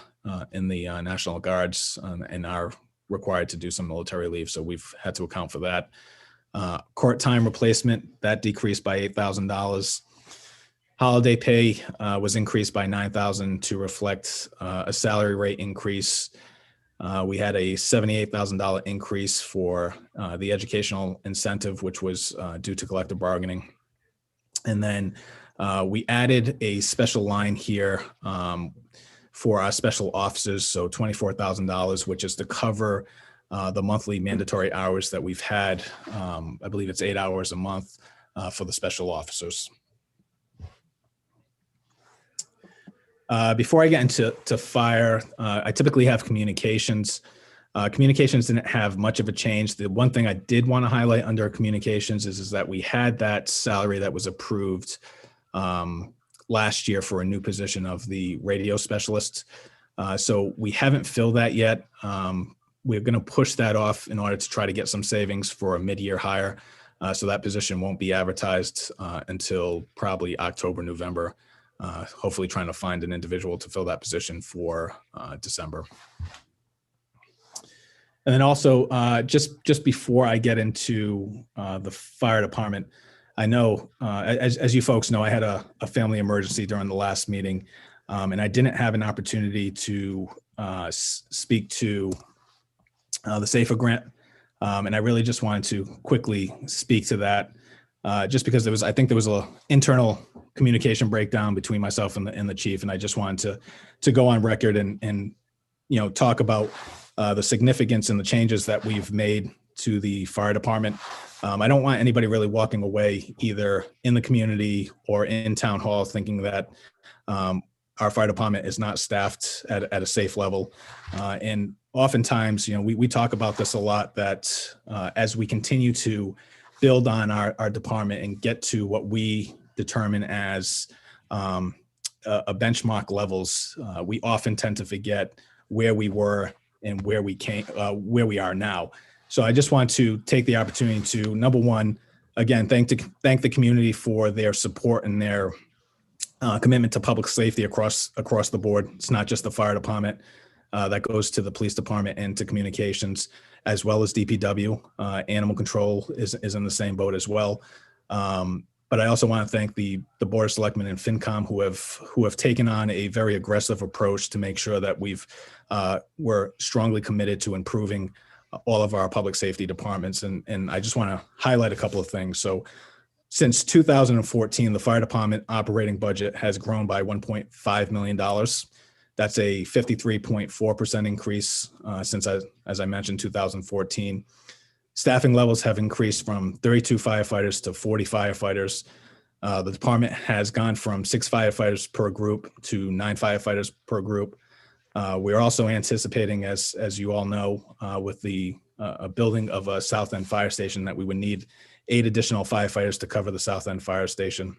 [SPEAKER 7] National Guards and are required to do some military leave. So we've had to account for that. Court time replacement, that decreased by $8,000. Holiday pay was increased by $9,000 to reflect a salary rate increase. We had a $78,000 increase for the educational incentive, which was due to collective bargaining. And then we added a special line here for our special officers, so $24,000, which is to cover the monthly mandatory hours that we've had. I believe it's 8 hours a month for the special officers. Before I get into fire, I typically have communications. Communications didn't have much of a change. The one thing I did want to highlight under communications is that we had that salary that was approved last year for a new position of the radio specialist. So we haven't filled that yet. We're going to push that off in order to try to get some savings for a mid-year hire. So that position won't be advertised until probably October, November. Hopefully trying to find an individual to fill that position for December. And then also, just before I get into the fire department, I know, as you folks know, I had a family emergency during the last meeting, and I didn't have an opportunity to speak to the SAFER grant. And I really just wanted to quickly speak to that, just because I think there was a internal communication breakdown between myself and the chief, and I just wanted to go on record and talk about the significance and the changes that we've made to the fire department. I don't want anybody really walking away either in the community or in town hall thinking that our fire department is not staffed at a safe level. And oftentimes, we talk about this a lot, that as we continue to build on our department and get to what we determine as a benchmark levels, we often tend to forget where we were and where we are now. So I just want to take the opportunity to, number one, again, thank the community for their support and their commitment to public safety across the board. It's not just the fire department. That goes to the police department and to communications, as well as DPW. Animal control is in the same boat as well. But I also want to thank the Board of Selectmen and FinCom who have taken on a very aggressive approach to make sure that we're strongly committed to improving all of our public safety departments. And I just want to highlight a couple of things. So since 2014, the fire department operating budget has grown by $1.5 million. That's a 53.4% increase since, as I mentioned, 2014. Staffing levels have increased from 32 firefighters to 40 firefighters. The department has gone from 6 firefighters per group to 9 firefighters per group. We're also anticipating, as you all know, with the building of a South End fire station, that we would need 8 additional firefighters to cover the South End fire station.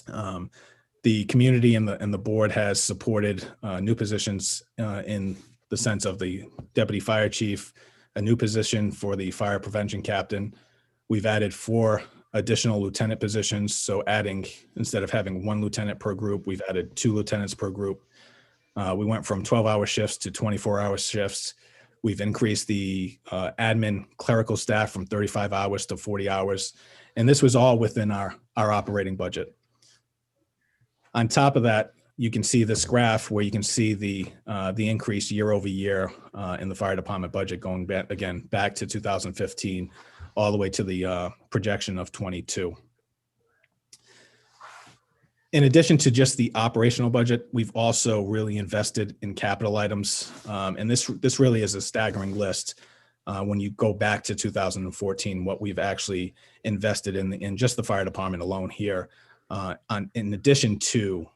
[SPEAKER 7] The community and the board has supported new positions in the sense of the deputy fire chief, a new position for the fire prevention captain. We've added 4 additional lieutenant positions. So instead of having 1 lieutenant per group, we've added 2 lieutenants per group. We went from 12-hour shifts to 24-hour shifts. We've increased the admin clerical staff from 35 hours to 40 hours. And this was all within our operating budget. On top of that, you can see this graph where you can see the increase year over year in the fire department budget, going back to 2015, all the way to the projection of 22. In addition to just the operational budget, we've also really invested in capital items. And this really is a staggering list when you go back to 2014, what we've actually invested in just the fire department alone here. In addition to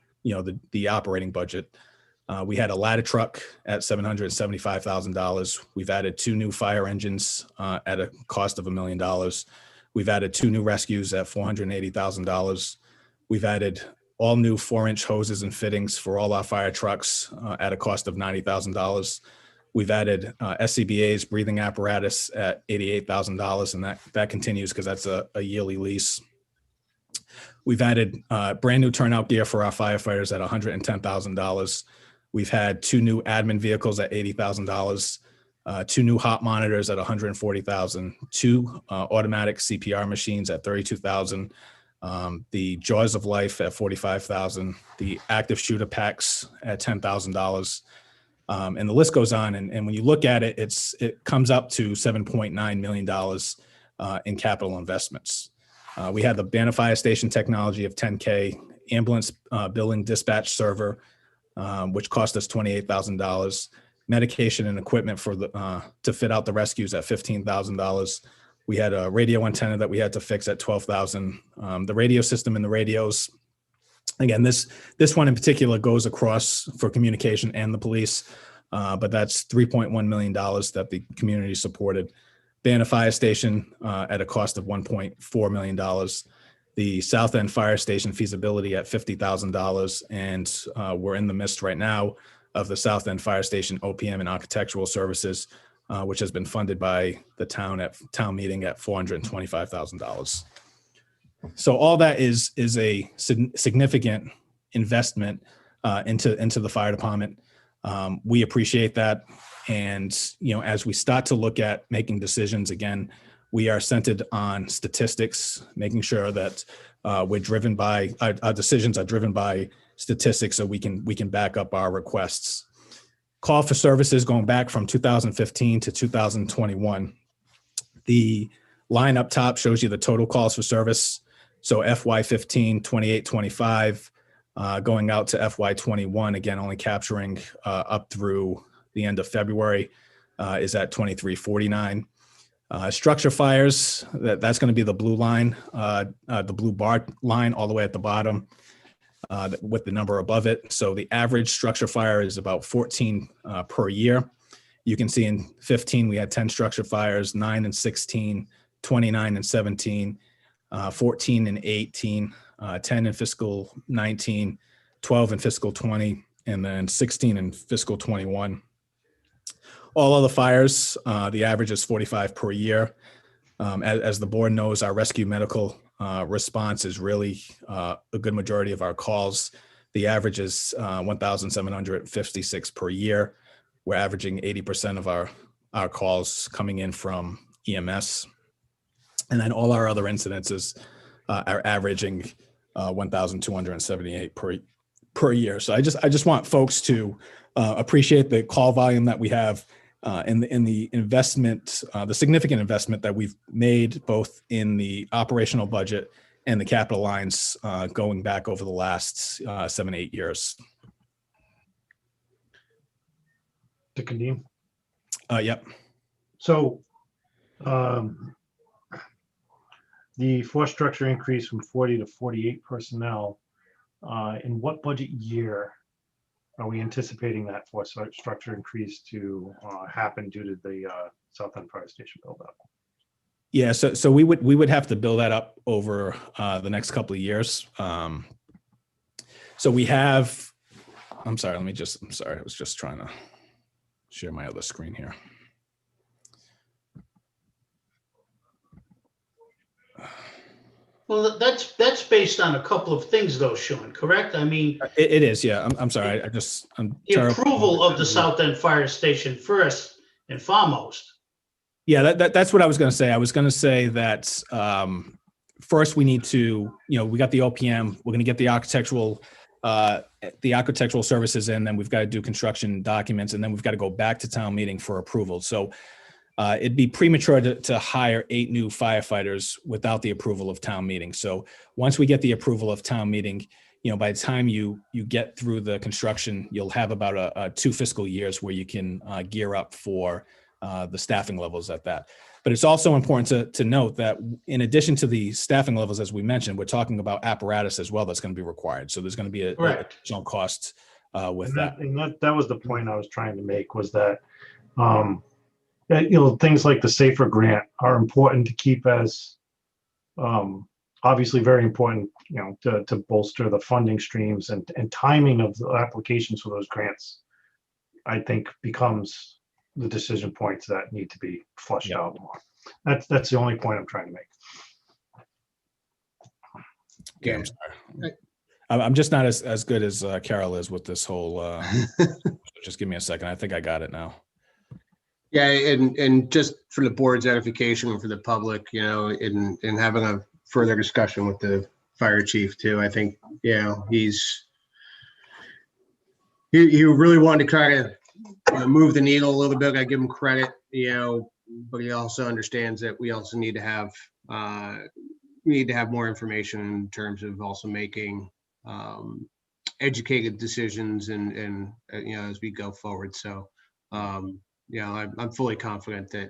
[SPEAKER 7] the operating budget, we had a ladder truck at $775,000. We've added 2 new fire engines at a cost of $1 million. We've added 2 new rescues at $480,000. We've added all new 4-inch hoses and fittings for all our fire trucks at a cost of $90,000. We've added SCBA's breathing apparatus at $88,000, and that continues because that's a yearly lease. We've added brand new turnout gear for our firefighters at $110,000. We've had 2 new admin vehicles at $80,000, 2 new hot monitors at $140,000, 2 automatic CPR machines at $32,000, the Jaws of Life at $45,000, the active shooter packs at $10,000. And the list goes on. And when you look at it, it comes up to $7.9 million in capital investments. We had the Banner Fire Station technology of $10K, ambulance billing dispatch server, which cost us $28,000, medication and equipment for to fit out the rescues at $15,000. We had a radio antenna that we had to fix at $12,000. The radio system and the radios. Again, this one in particular goes across for communication and the police, but that's $3.1 million that the community supported. Banner Fire Station at a cost of $1.4 million. The South End Fire Station feasibility at $50,000, and we're in the midst right now of the South End Fire Station OPM and architectural services, which has been funded by the town at town meeting at $425,000. So all that is a significant investment into the fire department. We appreciate that. And, as we start to look at making decisions, again, we are centered on statistics, making sure that we're driven by our decisions are driven by statistics, so we can back up our requests. Call for services going back from 2015 to 2021. The line up top shows you the total calls for service. So FY15, 28, 25, going out to FY21, again, only capturing up through the end of February, is at 2349. Structure fires, that's going to be the blue line, the blue bar line all the way at the bottom with the number above it. So the average structure fire is about 14 per year. You can see in 15, we had 10 structure fires, 9 and 16, 29 and 17, 14 and 18, 10 in fiscal 19, 12 in fiscal 20, and then 16 in fiscal 21. All other fires, the average is 45 per year. As the board knows, our rescue medical response is really a good majority of our calls. The average is 1,756 per year. We're averaging 80% of our calls coming in from EMS. And then all our other incidences are averaging 1,278 per year. So I just want folks to appreciate the call volume that we have in the investment, the significant investment that we've made both in the operational budget and the capital lines going back over the last 7-8 years.
[SPEAKER 4] To Kadeem.
[SPEAKER 7] Yep.
[SPEAKER 4] So the force structure increase from 40 to 48 personnel, in what budget year are we anticipating that force structure increase to happen due to the South End Fire Station build up?
[SPEAKER 7] Yeah, so we would have to build that up over the next couple of years. So we have, I'm sorry, I was just trying to share my other screen here.
[SPEAKER 3] Well, that's based on a couple of things though, Sean, correct? I mean,
[SPEAKER 7] It is, yeah. I'm sorry. I'm
[SPEAKER 3] the approval of the South End Fire Station first and foremost.
[SPEAKER 7] Yeah, that's what I was going to say. I was going to say that first we need to, we got the OPM. We're going to get the architectural services in, then we've got to do construction documents, and then we've got to go back to town meeting for approval. So it'd be premature to hire 8 new firefighters without the approval of town meeting. So once we get the approval of town meeting, by the time you get through the construction, you'll have about 2 fiscal years where you can gear up for the staffing levels at that. But it's also important to note that in addition to the staffing levels, as we mentioned, we're talking about apparatus as well that's going to be required. So there's going to be a additional cost with that.
[SPEAKER 4] And that was the point I was trying to make, was that things like the SAFER grant are important to keep as obviously very important, to bolster the funding streams, and timing of the applications for those grants, I think, becomes the decision points that need to be flushed out more. That's the only point I'm trying to make.
[SPEAKER 7] Okay,
[SPEAKER 2] Yeah.
[SPEAKER 7] I'm sorry. I'm just not as good as Carol is with this whole. Just give me a second. I think I got it now.
[SPEAKER 2] Yeah, and just for the board's edification and for the public, in having a further discussion with the fire chief too, I think, he really wanted to kind of move the needle a little bit. I give him credit, but he also understands that we also need to have more information in terms of also making educated decisions and as we go forward. So I'm fully confident that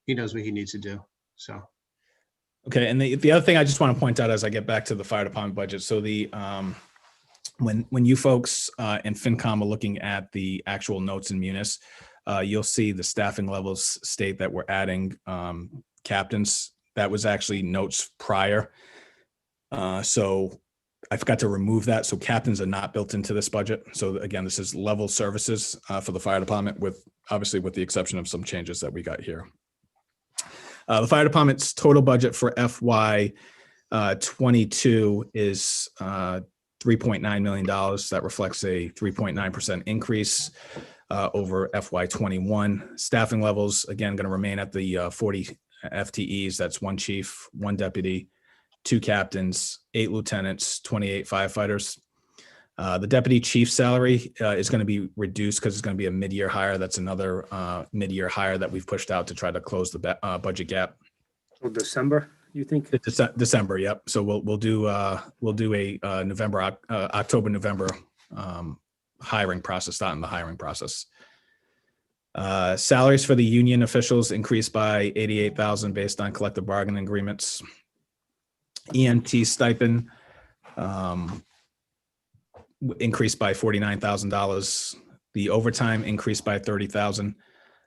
[SPEAKER 2] he knows what he needs to do. So.
[SPEAKER 7] Okay, and the other thing I just want to point out as I get back to the fire department budget. So the when you folks in FinCom are looking at the actual notes in Munis, you'll see the staffing levels state that we're adding captains. That was actually notes prior. So I forgot to remove that. So captains are not built into this budget. So again, this is level services for the fire department, with obviously with the exception of some changes that we got here. The fire department's total budget for FY 22 is $3.9 million. That reflects a 3.9% increase over FY 21. Staffing levels, again, going to remain at the 40 FTEs. That's 1 chief, 1 deputy, 2 captains, 8 lieutenants, 28 firefighters. The deputy chief salary is going to be reduced because it's going to be a mid-year hire. That's another mid-year hire that we've pushed out to try to close the budget gap.
[SPEAKER 5] So December, you think?
[SPEAKER 7] December, yep. So we'll do a October, November hiring process, starting the hiring process. Salaries for the union officials increased by $88,000 based on collective bargaining agreements. EMT stipend increased by $49,000. The overtime increased by $30,000.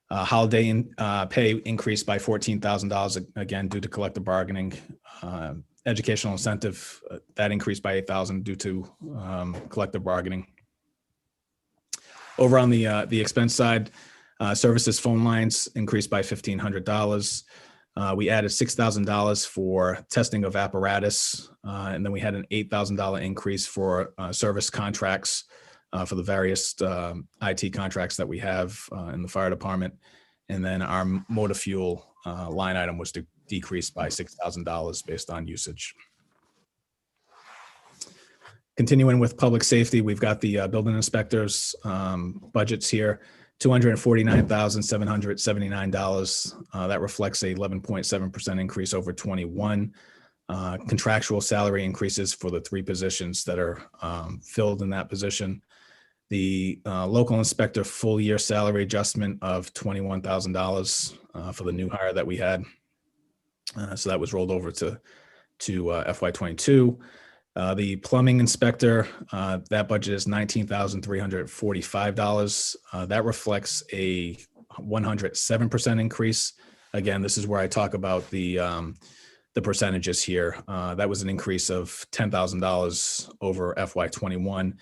[SPEAKER 7] Holiday pay increased by $14,000, again, due to collective bargaining. Educational incentive, that increased by $8,000 due to collective bargaining. Over on the expense side, services phone lines increased by $1,500. We added $6,000 for testing of apparatus, and then we had an $8,000 increase for service contracts for the various IT contracts that we have in the fire department. And then our motor fuel line item was decreased by $6,000 based on usage. Continuing with public safety, we've got the building inspectors budgets here. $249,779. That reflects a 11.7% increase over 21. Contractual salary increases for the 3 positions that are filled in that position. The local inspector full year salary adjustment of $21,000 for the new hire that we had. So that was rolled over to FY 22. The plumbing inspector, that budget is $19,345. That reflects a 107% increase. Again, this is where I talk about the percentages here. That was an increase of $10,000 over FY 21.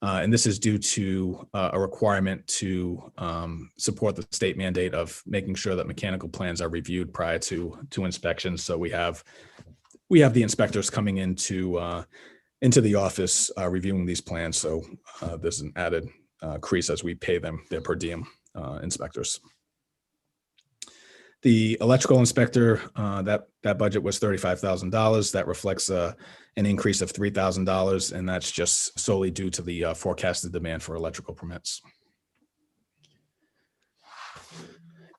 [SPEAKER 7] And this is due to a requirement to support the state mandate of making sure that mechanical plans are reviewed prior to inspections. So we have the inspectors coming into the office reviewing these plans. So there's an added increase as we pay them their per diem inspectors. The electrical inspector, that budget was $35,000. That reflects an increase of $3,000, and that's just solely due to the forecasted demand for electrical permits.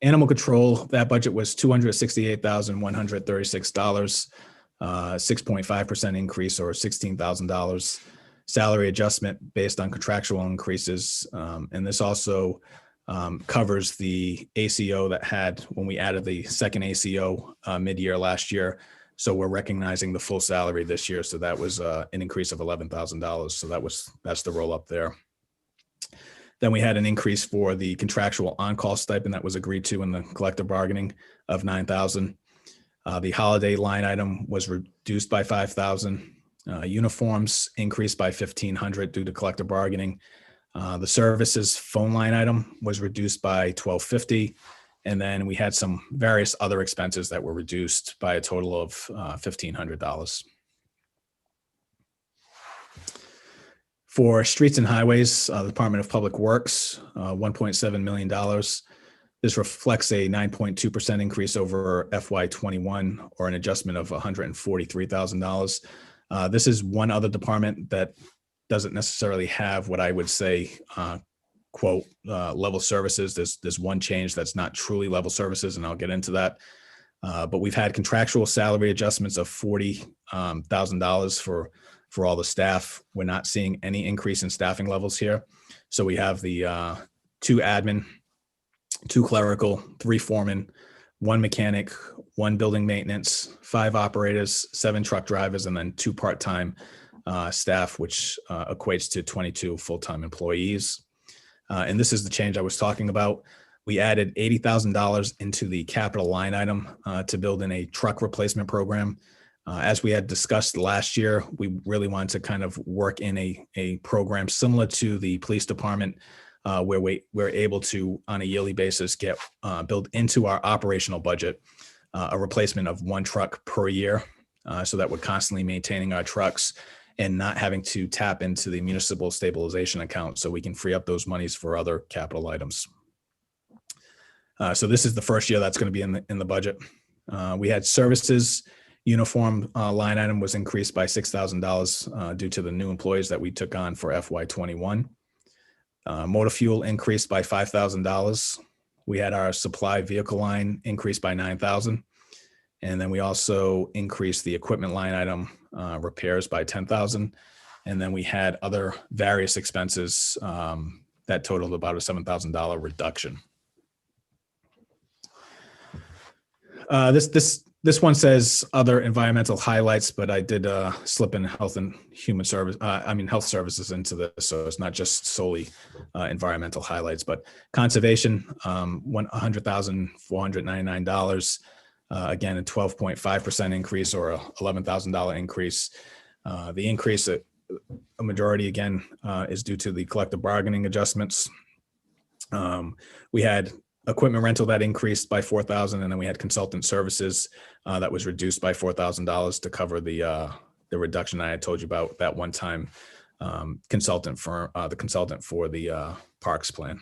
[SPEAKER 7] Animal control, that budget was $268,136, 6.5% increase or $16,000. Salary adjustment based on contractual increases, and this also covers the ACO that had when we added the second ACO mid-year last year. So we're recognizing the full salary this year. So that was an increase of $11,000. So that's the roll up there. Then we had an increase for the contractual on-call stipend that was agreed to in the collective bargaining of $9,000. The holiday line item was reduced by $5,000. Uniforms increased by $1,500 due to collective bargaining. The services phone line item was reduced by $1,250. And then we had some various other expenses that were reduced by a total of $1,500. For streets and highways, the Department of Public Works, $1.7 million. This reflects a 9.2% increase over FY21, or an adjustment of $143,000. This is one other department that doesn't necessarily have what I would say, quote, level services. There's one change that's not truly level services, and I'll get into that. But we've had contractual salary adjustments of $40,000 for all the staff. We're not seeing any increase in staffing levels here. So we have the 2 admin, 2 clerical, 3 foremen, 1 mechanic, 1 building maintenance, 5 operators, 7 truck drivers, and then 2 part-time staff, which equates to 22 full-time employees. And this is the change I was talking about. We added $80,000 into the capital line item to build in a truck replacement program. As we had discussed last year, we really wanted to kind of work in a program similar to the police department, where we're able to, on a yearly basis, get build into our operational budget a replacement of 1 truck per year, so that we're constantly maintaining our trucks and not having to tap into the municipal stabilization account, so we can free up those monies for other capital items. So this is the first year that's going to be in the budget. We had services. Uniform line item was increased by $6,000 due to the new employees that we took on for FY21. Motor fuel increased by $5,000. We had our supply vehicle line increased by $9,000. And then we also increased the equipment line item repairs by $10,000. And then we had other various expenses that totaled about a $7,000 reduction. This one says other environmental highlights, but I did slip in health and human service, health services into this. So it's not just solely environmental highlights, but conservation, $100,499. Again, a 12.5% increase, or a $11,000 increase. The increase, a majority again, is due to the collective bargaining adjustments. We had equipment rental that increased by $4,000, and then we had consultant services that was reduced by $4,000 to cover the reduction I had told you about, that one-time consultant for the parks plan.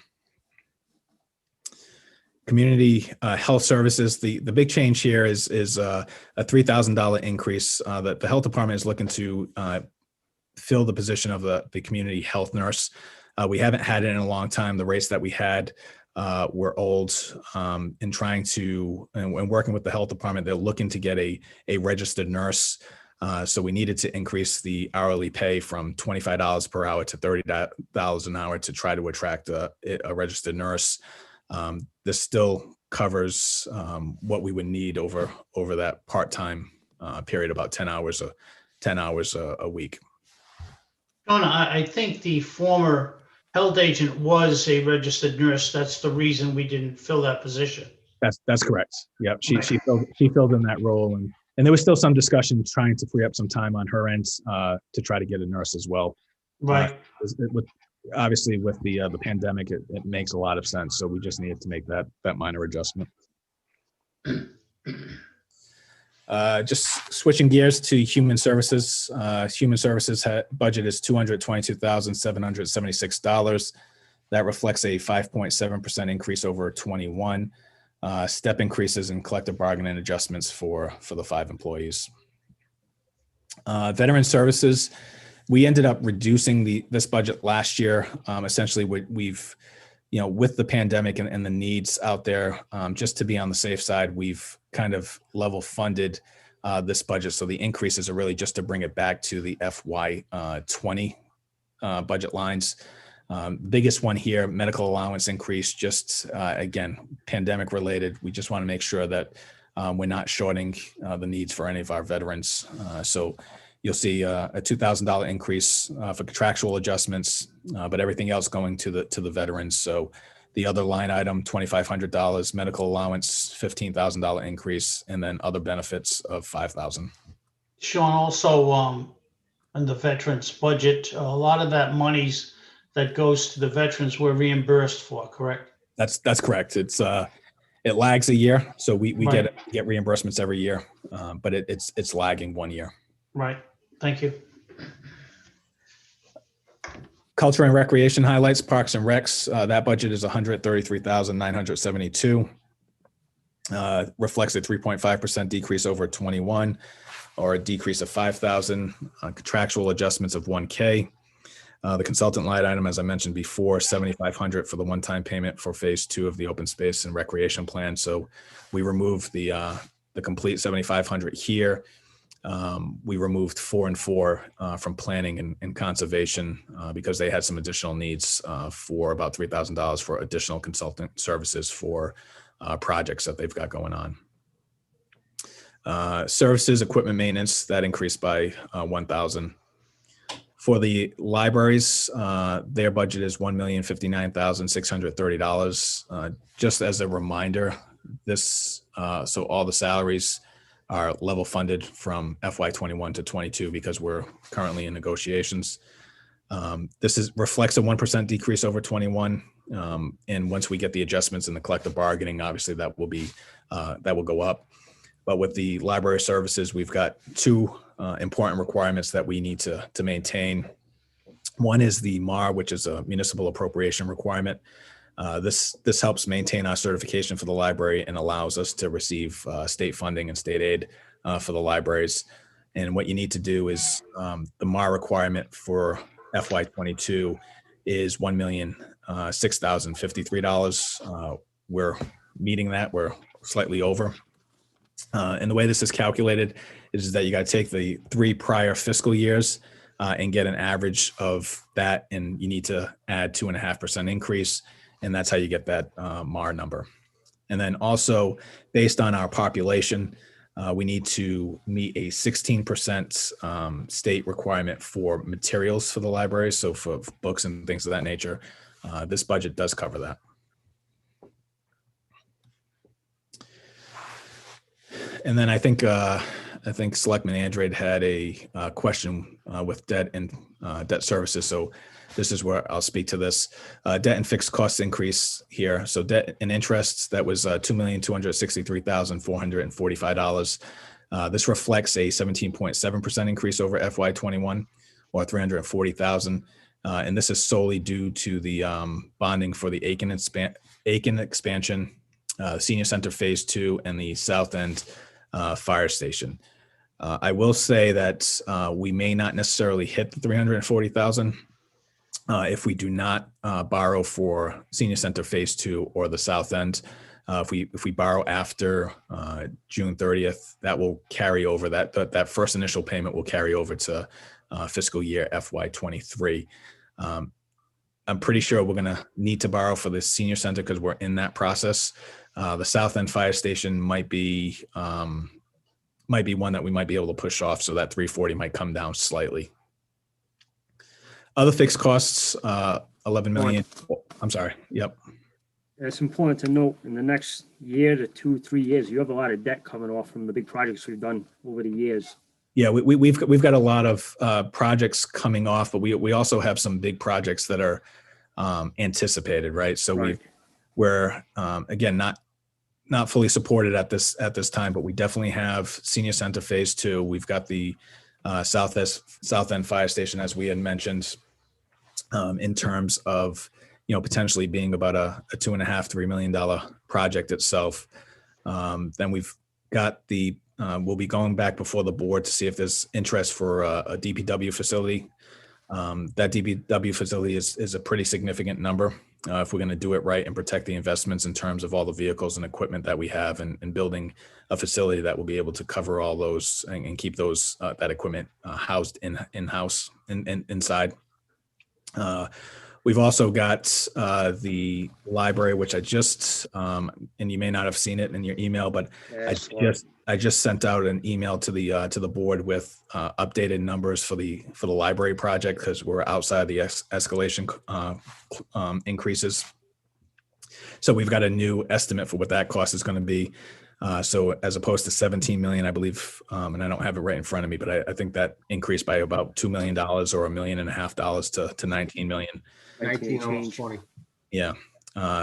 [SPEAKER 7] Community health services. The big change here is a $3,000 increase that the health department is looking to fill the position of the community health nurse. We haven't had it in a long time. The rates that we had were old. In trying to and working with the health department, they're looking to get a registered nurse. So we needed to increase the hourly pay from $25 per hour to $30 an hour to try to attract a registered nurse. This still covers what we would need over that part-time period, about 10 hours a week.
[SPEAKER 3] John, I think the former health agent was a registered nurse. That's the reason we didn't fill that position.
[SPEAKER 7] That's correct. Yep, she filled in that role, and there was still some discussion trying to free up some time on her end to try to get a nurse as well.
[SPEAKER 3] Right.
[SPEAKER 7] Obviously, with the pandemic, it makes a lot of sense. So we just needed to make that minor adjustment. Just switching gears to human services. Human services budget is $222,776. That reflects a 5.7% increase over 21. Step increases in collective bargaining adjustments for the 5 employees. Veteran services. We ended up reducing this budget last year. Essentially, we've, with the pandemic and the needs out there, just to be on the safe side, we've kind of level funded this budget. So the increases are really just to bring it back to the FY20 budget lines. Biggest one here, medical allowance increase, just again, pandemic related. We just want to make sure that we're not shorting the needs for any of our veterans. So you'll see a $2,000 increase for contractual adjustments, but everything else going to the veterans. So the other line item, $2,500, medical allowance, $15,000 increase, and then other benefits of $5,000.
[SPEAKER 3] Sean, also in the veterans budget, a lot of that monies that goes to the veterans were reimbursed for, correct?
[SPEAKER 7] That's correct. It lags a year, so we
[SPEAKER 3] Right.
[SPEAKER 7] get reimbursements every year, but it's lagging 1 year.
[SPEAKER 3] Right. Thank you.
[SPEAKER 7] Culture and recreation highlights, parks and recs, that budget is 133,972. Reflects a 3.5% decrease over 21, or a decrease of 5,000, contractual adjustments of 1K. The consultant line item, as I mentioned before, 7,500 for the one-time payment for phase 2 of the open space and recreation plan. So we removed the complete 7,500 here. We removed 4 and 4 from planning and conservation because they had some additional needs for about $3,000 for additional consultant services for projects that they've got going on. Services, equipment maintenance, that increased by 1,000. For the libraries, their budget is $1,059,630. Just as a reminder, so all the salaries are level funded from FY21 to 22 because we're currently in negotiations. This reflects a 1% decrease over 21. And once we get the adjustments in the collective bargaining, obviously that will go up. But with the library services, we've got 2 important requirements that we need to maintain. One is the MAR, which is a municipal appropriation requirement. This helps maintain our certification for the library and allows us to receive state funding and state aid for the libraries. And what you need to do is the MAR requirement for FY22 is $1,006,053. We're meeting that. We're slightly over. And the way this is calculated is that you got to take the 3 prior fiscal years and get an average of that, and you need to add 2.5% increase, and that's how you get that MAR number. And then also, based on our population, we need to meet a 16% state requirement for materials for the library, so for books and things of that nature. This budget does cover that. And then I think Selectman Andrade had a question with debt and debt services. So this is where I'll speak to this. Debt and fixed costs increase here. So debt and interest, that was $2,263,445. This reflects a 17.7% increase over FY21, or $340,000. And this is solely due to the bonding for the Aiken expansion, Senior Center Phase 2, and the South End Fire Station. I will say that we may not necessarily hit the 340,000 if we do not borrow for Senior Center Phase 2 or the South End. If we borrow after June 30th, that will carry over. That first initial payment will carry over to fiscal year FY23. I'm pretty sure we're going to need to borrow for the Senior Center because we're in that process. The South End Fire Station might be one that we might be able to push off, so that 340 might come down slightly. Other fixed costs, 11 million. I'm sorry. Yep.
[SPEAKER 5] It's important to note in the next year to 2-3 years, you have a lot of debt coming off from the big projects we've done over the years.
[SPEAKER 7] Yeah, we've got a lot of projects coming off, but we also have some big projects that are anticipated, right? So
[SPEAKER 5] Right.
[SPEAKER 7] we're again not fully supported at this time, but we definitely have Senior Center Phase 2. We've got the South End Fire Station, as we had mentioned, in terms of potentially being about a $2.5-3 million project itself. Then we've got we'll be going back before the board to see if there's interest for a DPW facility. That DPW facility is a pretty significant number if we're going to do it right and protect the investments in terms of all the vehicles and equipment that we have, and building a facility that will be able to cover all those and keep those that equipment housed in-house inside. We've also got the library, which I just and you may not have seen it in your email, but I just sent out an email to the board with updated numbers for the library project, because we're outside the escalation increases. So we've got a new estimate for what that cost is going to be. So as opposed to 17 million, I believe, and I don't have it right in front of me, but I think that increased by about $2 million or $1.5 million to 19 million.
[SPEAKER 2] 19, almost 20.
[SPEAKER 7] Yeah.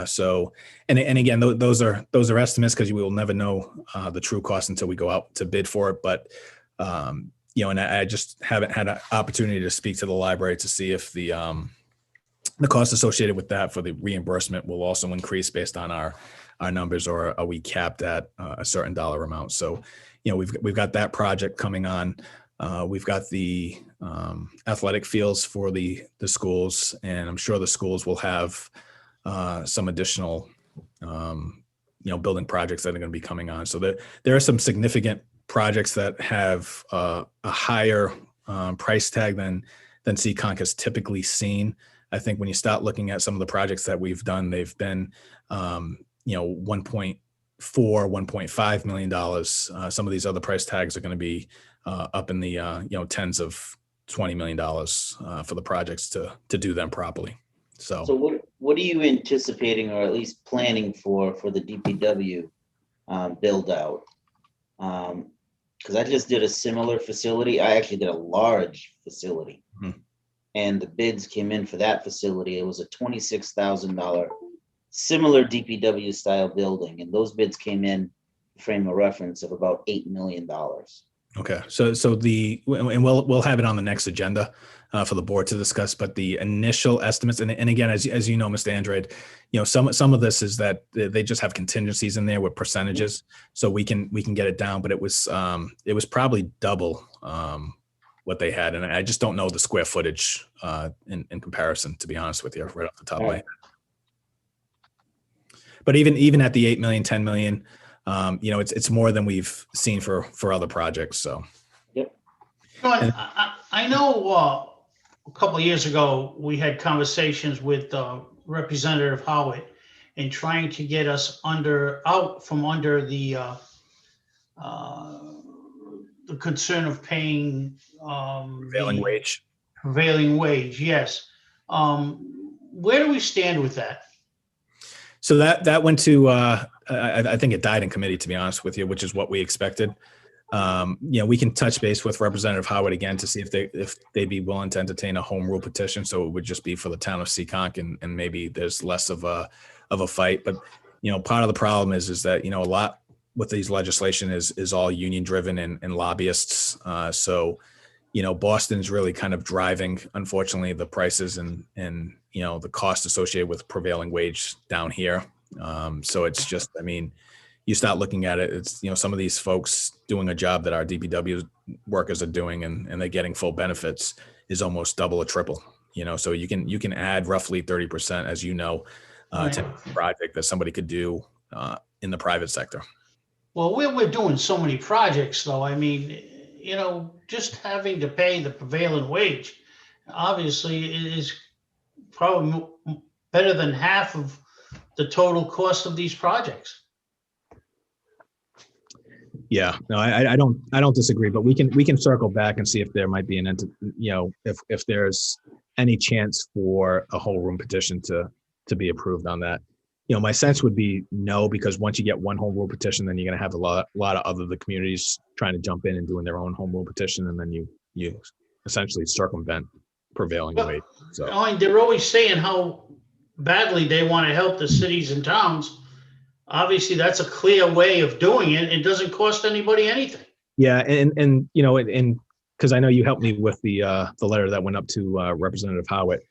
[SPEAKER 7] So, and again, those are estimates, because we will never know the true cost until we go out to bid for it. But, and I just haven't had an opportunity to speak to the library to see if the the cost associated with that for the reimbursement will also increase based on our numbers, or are we capped at a certain dollar amount? So, we've got that project coming on. We've got the athletic fields for the schools, and I'm sure the schools will have some additional, building projects that are going to be coming on. So there are some significant projects that have a higher price tag than Seekonk has typically seen. I think when you start looking at some of the projects that we've done, they've been, $1.4, $1.5 million. Some of these other price tags are going to be up in the, tens of $20 million for the projects to do them properly.
[SPEAKER 6] So what are you anticipating, or at least planning for the DPW build out? Because I just did a similar facility. I actually did a large facility. And the bids came in for that facility. It was a $26,000 similar DPW style building. And those bids came in, frame of reference, of about $8 million.
[SPEAKER 7] Okay. So and we'll have it on the next agenda for the board to discuss, but the initial estimates, and again, as you know, Mr. Andrade, some of this is that they just have contingencies in there with percentages, so we can get it down, but it was probably double what they had. And I just don't know the square footage in comparison, to be honest with you, right off the top of my head. But even at the 8 million, 10 million, it's more than we've seen for other projects. So.
[SPEAKER 6] Yep.
[SPEAKER 3] I know a couple of years ago, we had conversations with Representative Howitt in trying to get us out from under the concern of paying prevailing wage. Yes. Where do we stand with that?
[SPEAKER 7] So that went to, I think it died in committee, to be honest with you, which is what we expected. We can touch base with Representative Howard again to see if they'd be willing to entertain a home rule petition. So it would just be for the town of Seekonk, and maybe there's less of a fight. But part of the problem is that a lot with these legislation is all union driven and lobbyists. So Boston's really kind of driving, unfortunately, the prices and the cost associated with prevailing wage down here. So it's just, you start looking at it, it's, some of these folks doing a job that our DPW workers are doing and they're getting full benefits is almost double or triple, so you can add roughly 30%, as to a project that somebody could do in the private sector.
[SPEAKER 3] Well, we're doing so many projects though. Just having to pay the prevailing wage obviously is probably better than half of the total cost of these projects.
[SPEAKER 7] Yeah, no, I don't disagree, but we can circle back and see if there might be if there's any chance for a whole room petition to be approved on that. My sense would be no, because once you get one home rule petition, then you're going to have a lot of the communities trying to jump in and doing their own home rule petition, and then you essentially circumvent prevailing wage. So
[SPEAKER 3] they're always saying how badly they want to help the cities and towns. Obviously, that's a clear way of doing it. It doesn't cost anybody anything.
[SPEAKER 7] Yeah, and because I know you helped me with the letter that went up to Representative Howitt.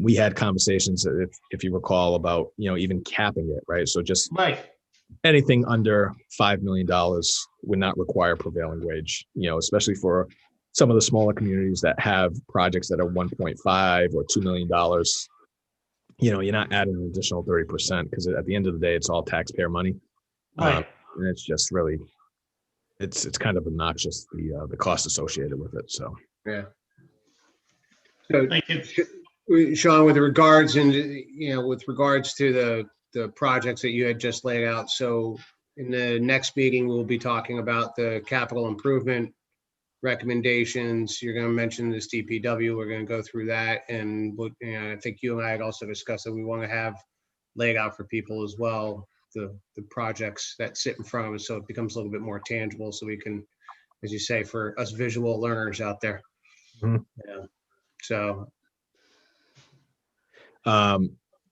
[SPEAKER 7] We had conversations, if you recall, about even capping it, right? So just anything under $5 million would not require prevailing wage. Especially for some of the smaller communities that have projects that are 1.5 or $2 million. You're not adding an additional 30%, because at the end of the day, it's all taxpayer money, and it's just really, it's kind of obnoxious, the cost associated with it. So
[SPEAKER 2] yeah. So
[SPEAKER 3] thank you,
[SPEAKER 2] Sean, with regards to the projects that you had just laid out. So in the next meeting, we'll be talking about the capital improvement recommendations. You're going to mention this DPW. We're going to go through that, and I think you and I had also discussed that we want to have laid out for people as well the projects that sit in front of us, so it becomes a little bit more tangible, so we can, as you say, for us visual learners out there.
[SPEAKER 7] Mhm.
[SPEAKER 2] Yeah. So.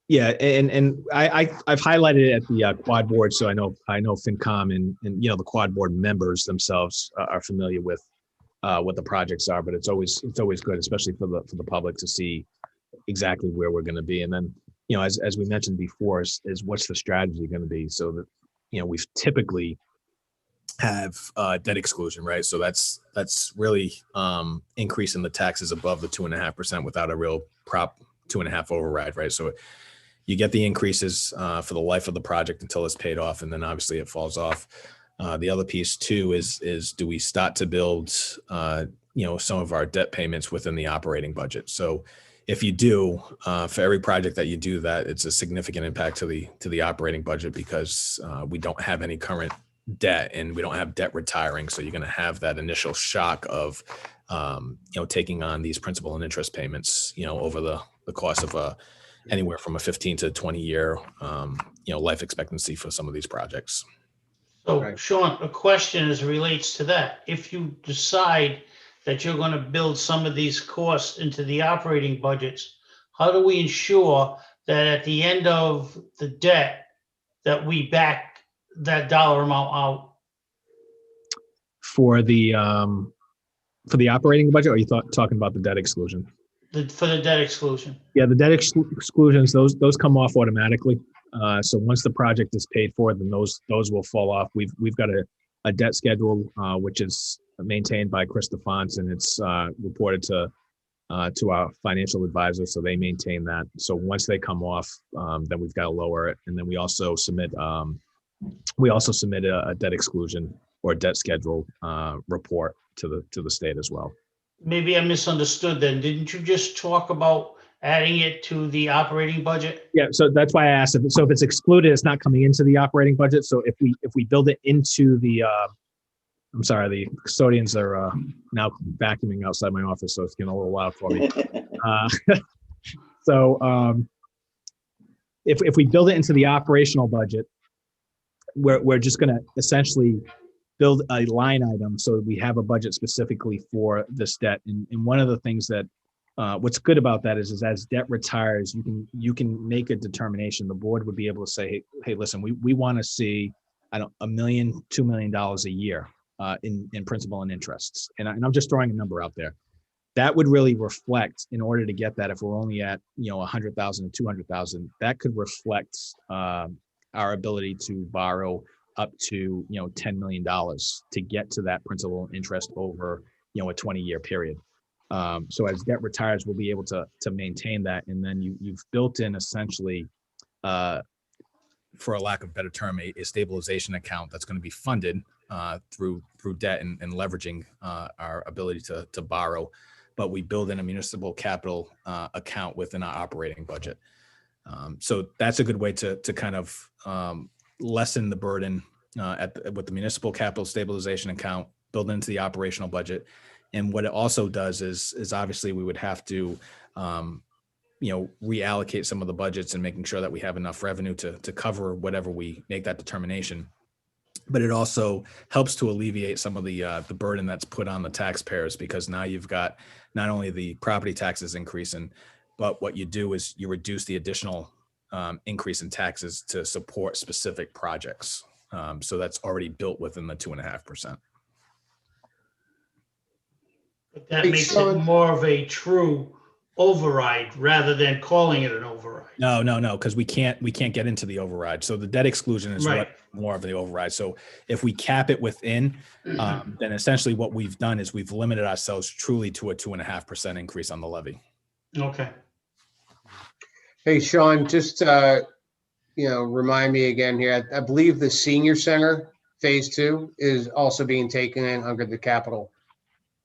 [SPEAKER 7] Yeah, and I've highlighted it at the quad board, so I know FinCom and the quad board members themselves are familiar with what the projects are, but it's always good, especially for the public, to see exactly where we're going to be. And then, as we mentioned before, is what's the strategy going to be? So that, we've typically have debt exclusion, right? So that's really increasing the taxes above the 2.5% without a real prop 2.5 override, right? So you get the increases for the life of the project until it's paid off, and then obviously it falls off. The other piece too is do we start to build some of our debt payments within the operating budget? So if you do, for every project that you do that, it's a significant impact to the operating budget because we don't have any current debt and we don't have debt retiring. So you're going to have that initial shock of taking on these principal and interest payments over the course of anywhere from a 15 to 20 year life expectancy for some of these projects.
[SPEAKER 3] So
[SPEAKER 2] Right.
[SPEAKER 3] Sean, a question as relates to that. If you decide that you're going to build some of these costs into the operating budgets, how do we ensure that at the end of the debt that we back that dollar amount out?
[SPEAKER 7] For the operating budget, or are you talking about the debt exclusion?
[SPEAKER 3] For the debt exclusion?
[SPEAKER 7] Yeah, the debt exclusions, those come off automatically. So once the project is paid for, then those will fall off. We've got a debt schedule which is maintained by Chris DeFonts, and it's reported to our financial advisor, so they maintain that. So once they come off, then we've got to lower it, and then we also submit a debt exclusion or debt schedule report to the state as well.
[SPEAKER 3] Maybe I misunderstood then. Didn't you just talk about adding it to the operating budget?
[SPEAKER 7] Yeah, so that's why I asked. If it's excluded, it's not coming into the operating budget. So if we build it into the, I'm sorry, the custodians are now vacuuming outside my office, so it's getting a little loud for me. If we build it into the operational budget, we're just going to essentially build a line item so we have a budget specifically for this debt. And one of the things that what's good about that is as debt retires, you can make a determination. The board would be able to say, hey, listen, we want to see $1 million, $2 million a year in principal and interests. And I'm just throwing a number out there. That would really reflect, in order to get that, if we're only at 100,000 or 200,000, that could reflect our ability to borrow up to $10 million to get to that principal and interest over a 20-year period. So as debt retires, we'll be able to maintain that, and then you've built in essentially, for a lack of a better term, a stabilization account that's going to be funded through debt and leveraging our ability to borrow, but we build in a municipal capital account within our operating budget. So that's a good way to kind of lessen the burden with the municipal capital stabilization account built into the operational budget. And what it also does is obviously we would have to, reallocate some of the budgets and making sure that we have enough revenue to cover whatever we make that determination. But it also helps to alleviate some of the burden that's put on the taxpayers, because now you've got not only the property taxes increasing, but what you do is you reduce the additional increase in taxes to support specific projects. So that's already built within the 2.5%.
[SPEAKER 3] But that
[SPEAKER 2] Hey,
[SPEAKER 3] makes it
[SPEAKER 2] Sean.
[SPEAKER 3] more of a true override rather than calling it an override.
[SPEAKER 7] No, because we can't get into the override. So the debt exclusion is
[SPEAKER 3] Right.
[SPEAKER 7] more of the override. So if we cap it within, then essentially what we've done is we've limited ourselves truly to a 2.5% increase on the levy.
[SPEAKER 3] Okay.
[SPEAKER 2] Hey, Sean, just, remind me again here. I believe the senior center phase 2 is also being taken in under the capital.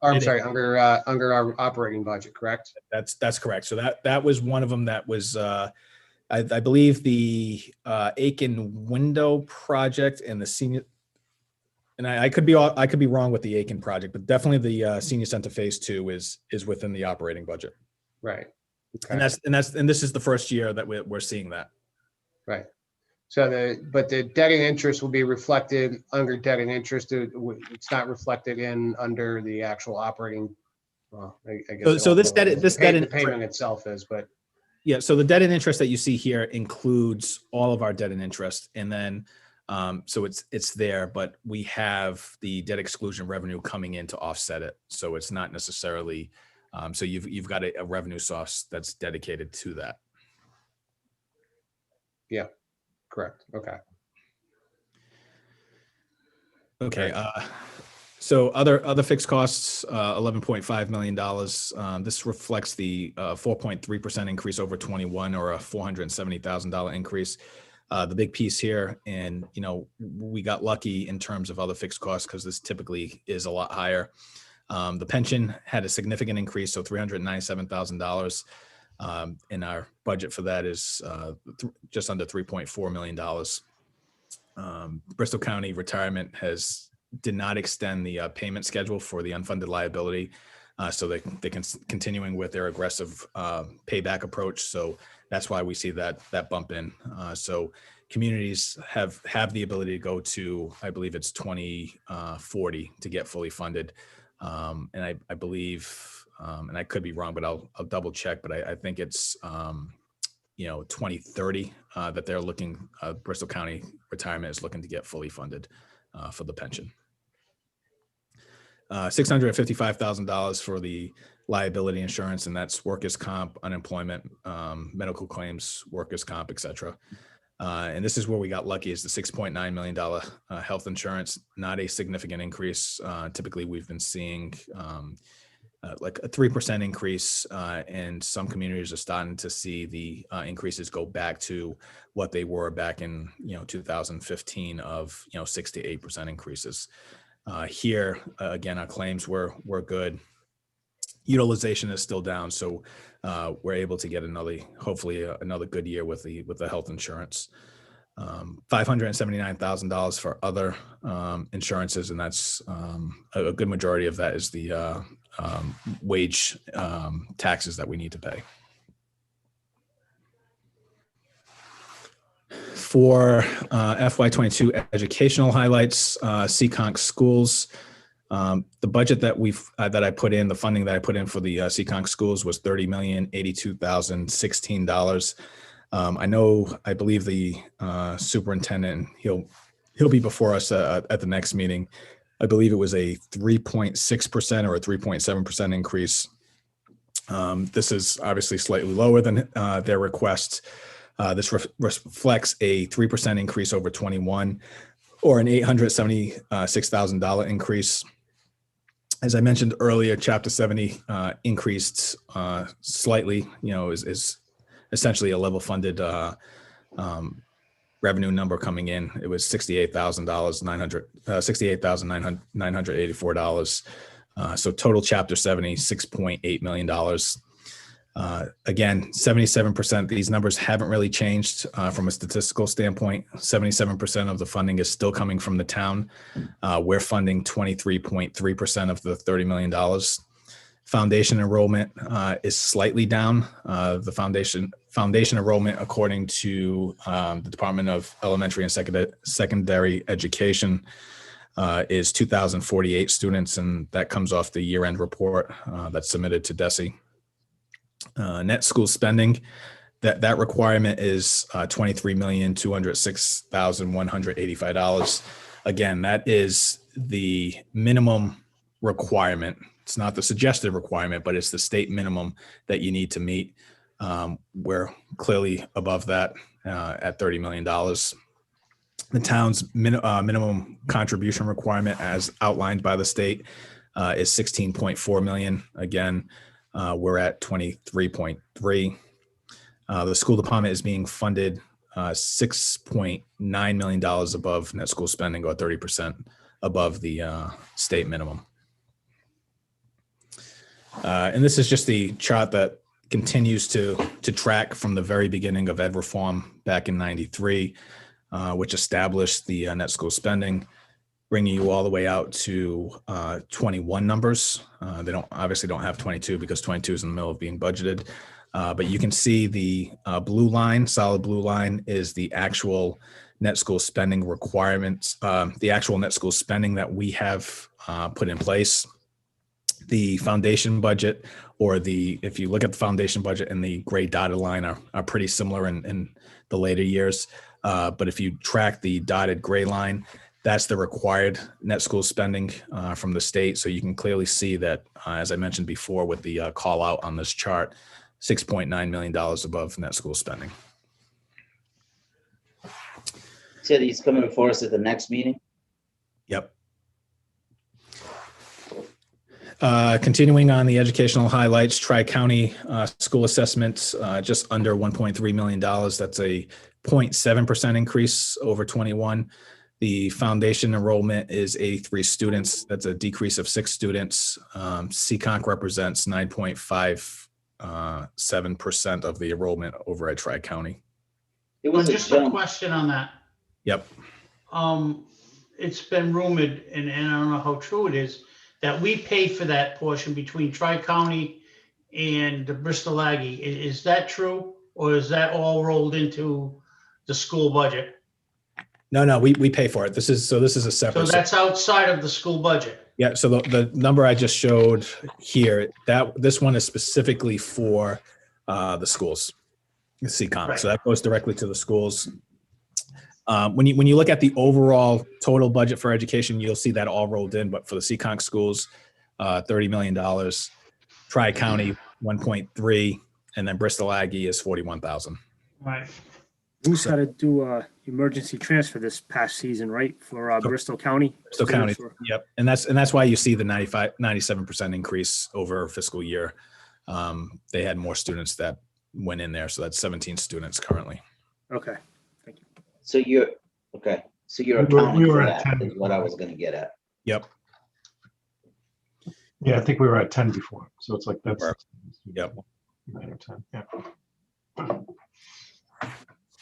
[SPEAKER 2] Or, I'm
[SPEAKER 7] It is.
[SPEAKER 2] sorry, under our operating budget, correct?
[SPEAKER 7] That's correct. So that was one of them that was, I believe the Aiken window project and the senior, and I could be wrong with the Aiken project, but definitely the senior center phase 2 is within the operating budget.
[SPEAKER 2] Right. Okay.
[SPEAKER 7] And this is the first year that we're seeing that.
[SPEAKER 2] Right. So but the debt and interest will be reflected under debt and interest. It's not reflected under the actual operating. Well, I guess.
[SPEAKER 7] So this debt
[SPEAKER 2] the payment itself is, but.
[SPEAKER 7] Yeah. So the debt and interest that you see here includes all of our debt and interest, and then so it's there, but we have the debt exclusion revenue coming in to offset it. So it's not necessarily So you've got a revenue source that's dedicated to that.
[SPEAKER 2] Correct. Okay.
[SPEAKER 7] Okay. So other fixed costs, $11.5 million. This reflects the 4.3% increase over 21, or a $470,000 increase. The big piece here, and we got lucky in terms of other fixed costs because this typically is a lot higher. The pension had a significant increase, so $397,000. And our budget for that is just under $3.4 million. Bristol County Retirement did not extend the payment schedule for the unfunded liability, so they can continuing with their aggressive payback approach. So that's why we see that bump in. So communities have the ability to go to, I believe it's 2040 to get fully funded. And I believe, and I could be wrong, but I'll double check, but I think it's 2030 that they're looking, Bristol County Retirement is looking to get fully funded for the pension. $655,000 for the liability insurance, and that's workers' comp, unemployment, medical claims, workers' comp, etc. And this is where we got lucky, is the $6.9 million health insurance, not a significant increase. Typically, we've been seeing like a 3% increase, and some communities are starting to see the increases go back to what they were back in 2015 of 6 to 8% increases. Here again, our claims were good. Utilization is still down, so we're able to get hopefully another good year with the health insurance. $579,000 for other insurances, and that's a good majority of that is the wage taxes that we need to pay. For FY22 educational highlights, Seekonk schools. The budget that I put in, the funding that I put in for the Seekonk schools was $30,082,016. I believe the superintendent, he'll be before us at the next meeting. I believe it was a 3.6% or a 3.7% increase. This is obviously slightly lower than their request. This reflects a 3% increase over 21, or an $876,000 increase. As I mentioned earlier, Chapter 70 increased slightly. Is essentially a level funded revenue number coming in. It was $68,984. So total Chapter 70, $6.8 million. Again, 77%, these numbers haven't really changed from a statistical standpoint. 77% of the funding is still coming from the town. We're funding 23.3% of the $30 million. Foundation enrollment is slightly down. The foundation enrollment, according to the Department of Elementary and Secondary Education, is 2,048 students, and that comes off the year-end report that's submitted to DESE. Net school spending, that requirement is $23,206,185. Again, that is the minimum requirement. It's not the suggested requirement, but it's the state minimum that you need to meet. We're clearly above that at $30 million. The town's minimum contribution requirement, as outlined by the state, is $16.4 million. Again, we're at 23.3. The school department is being funded $6.9 million above net school spending, or 30% above the state minimum. And this is just the chart that continues to track from the very beginning of ed reform back in '93, which established the net school spending, bringing you all the way out to 21 numbers. They obviously don't have 22 because 22 is in the middle of being budgeted. But you can see the blue line, solid blue line, is the actual net school spending requirements, the actual net school spending that we have put in place. The foundation budget, or if you look at the foundation budget and the gray dotted line, are pretty similar in the later years. But if you track the dotted gray line, That's the required net school spending from the state. So you can clearly see that, as I mentioned before, with the call out on this chart, $6.9 million above net school spending.
[SPEAKER 6] Said he's coming before us at the next meeting.
[SPEAKER 7] Yep. Continuing on the educational highlights, Tri-County school assessments, just under $1.3 million. That's a 0.7% increase over 21. The foundation enrollment is 83 students. That's a decrease of 6 students. CCONC represents 9.57% of the enrollment over at Tri-County.
[SPEAKER 6] It was a
[SPEAKER 3] Just a
[SPEAKER 6] jump.
[SPEAKER 3] question on that.
[SPEAKER 7] Yep.
[SPEAKER 3] It's been rumored, and I don't know how true it is, that we pay for that portion between Tri-County and the Bristol Aggie. Is that true? Or is that all rolled into the school budget?
[SPEAKER 7] No, we pay for it. This is a
[SPEAKER 3] So
[SPEAKER 7] separate.
[SPEAKER 3] that's outside of the school budget?
[SPEAKER 7] Yeah, so the number I just showed here, this one is specifically for the schools, the CCOM.
[SPEAKER 3] Right.
[SPEAKER 7] So that goes directly to the schools. When you look at the overall total budget for education, you'll see that all rolled in. But for the CCOM schools, $30 million, Tri-County 1.3, and then Bristol Aggie is 41,000.
[SPEAKER 3] Right.
[SPEAKER 5] We had to do emergency transfer this past season, right, for Bristol County?
[SPEAKER 7] Bristol County, yep, and that's why you see the 97% increase over fiscal year. They had more students that went in there, so that's 17 students currently.
[SPEAKER 5] Okay.
[SPEAKER 6] So you're okay. So you're
[SPEAKER 4] We
[SPEAKER 6] accounting
[SPEAKER 4] were
[SPEAKER 6] for
[SPEAKER 4] at
[SPEAKER 6] that
[SPEAKER 4] 10
[SPEAKER 6] is what I was going to get at.
[SPEAKER 7] Yep.
[SPEAKER 4] Yeah, I think we were at 10 before. So it's like that's
[SPEAKER 7] Yep.
[SPEAKER 4] 9 or 10. Yeah.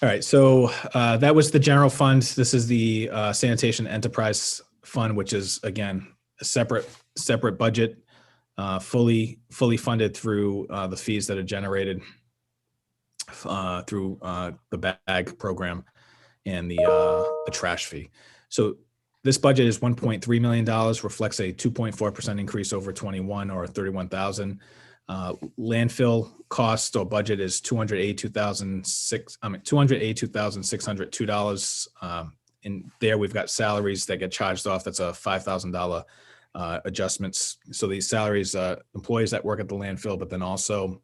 [SPEAKER 7] All right, so that was the general fund. This is the sanitation enterprise fund, which is again a separate budget, fully funded through the fees that are generated through the bag program and the trash fee. So this budget is $1.3 million, reflects a 2.4% increase over 21 or 31,000. Landfill cost or budget is $282,602. In there, we've got salaries that get charged off. That's a $5,000 adjustments. So these salaries, employees that work at the landfill, but then also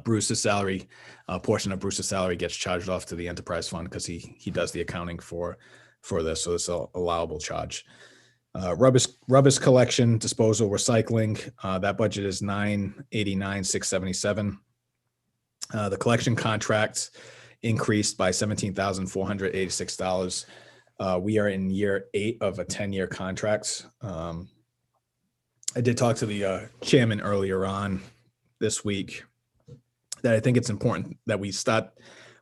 [SPEAKER 7] Bruce's salary, a portion of Bruce's salary gets charged off to the enterprise fund because he does the accounting for this. So it's an allowable charge. Rubbish collection, disposal, recycling. That budget is $989,677. The collection contracts increased by $17,486. We are in year 8 of a 10-year contract. I did talk to the chairman earlier on this week that I think it's important that we start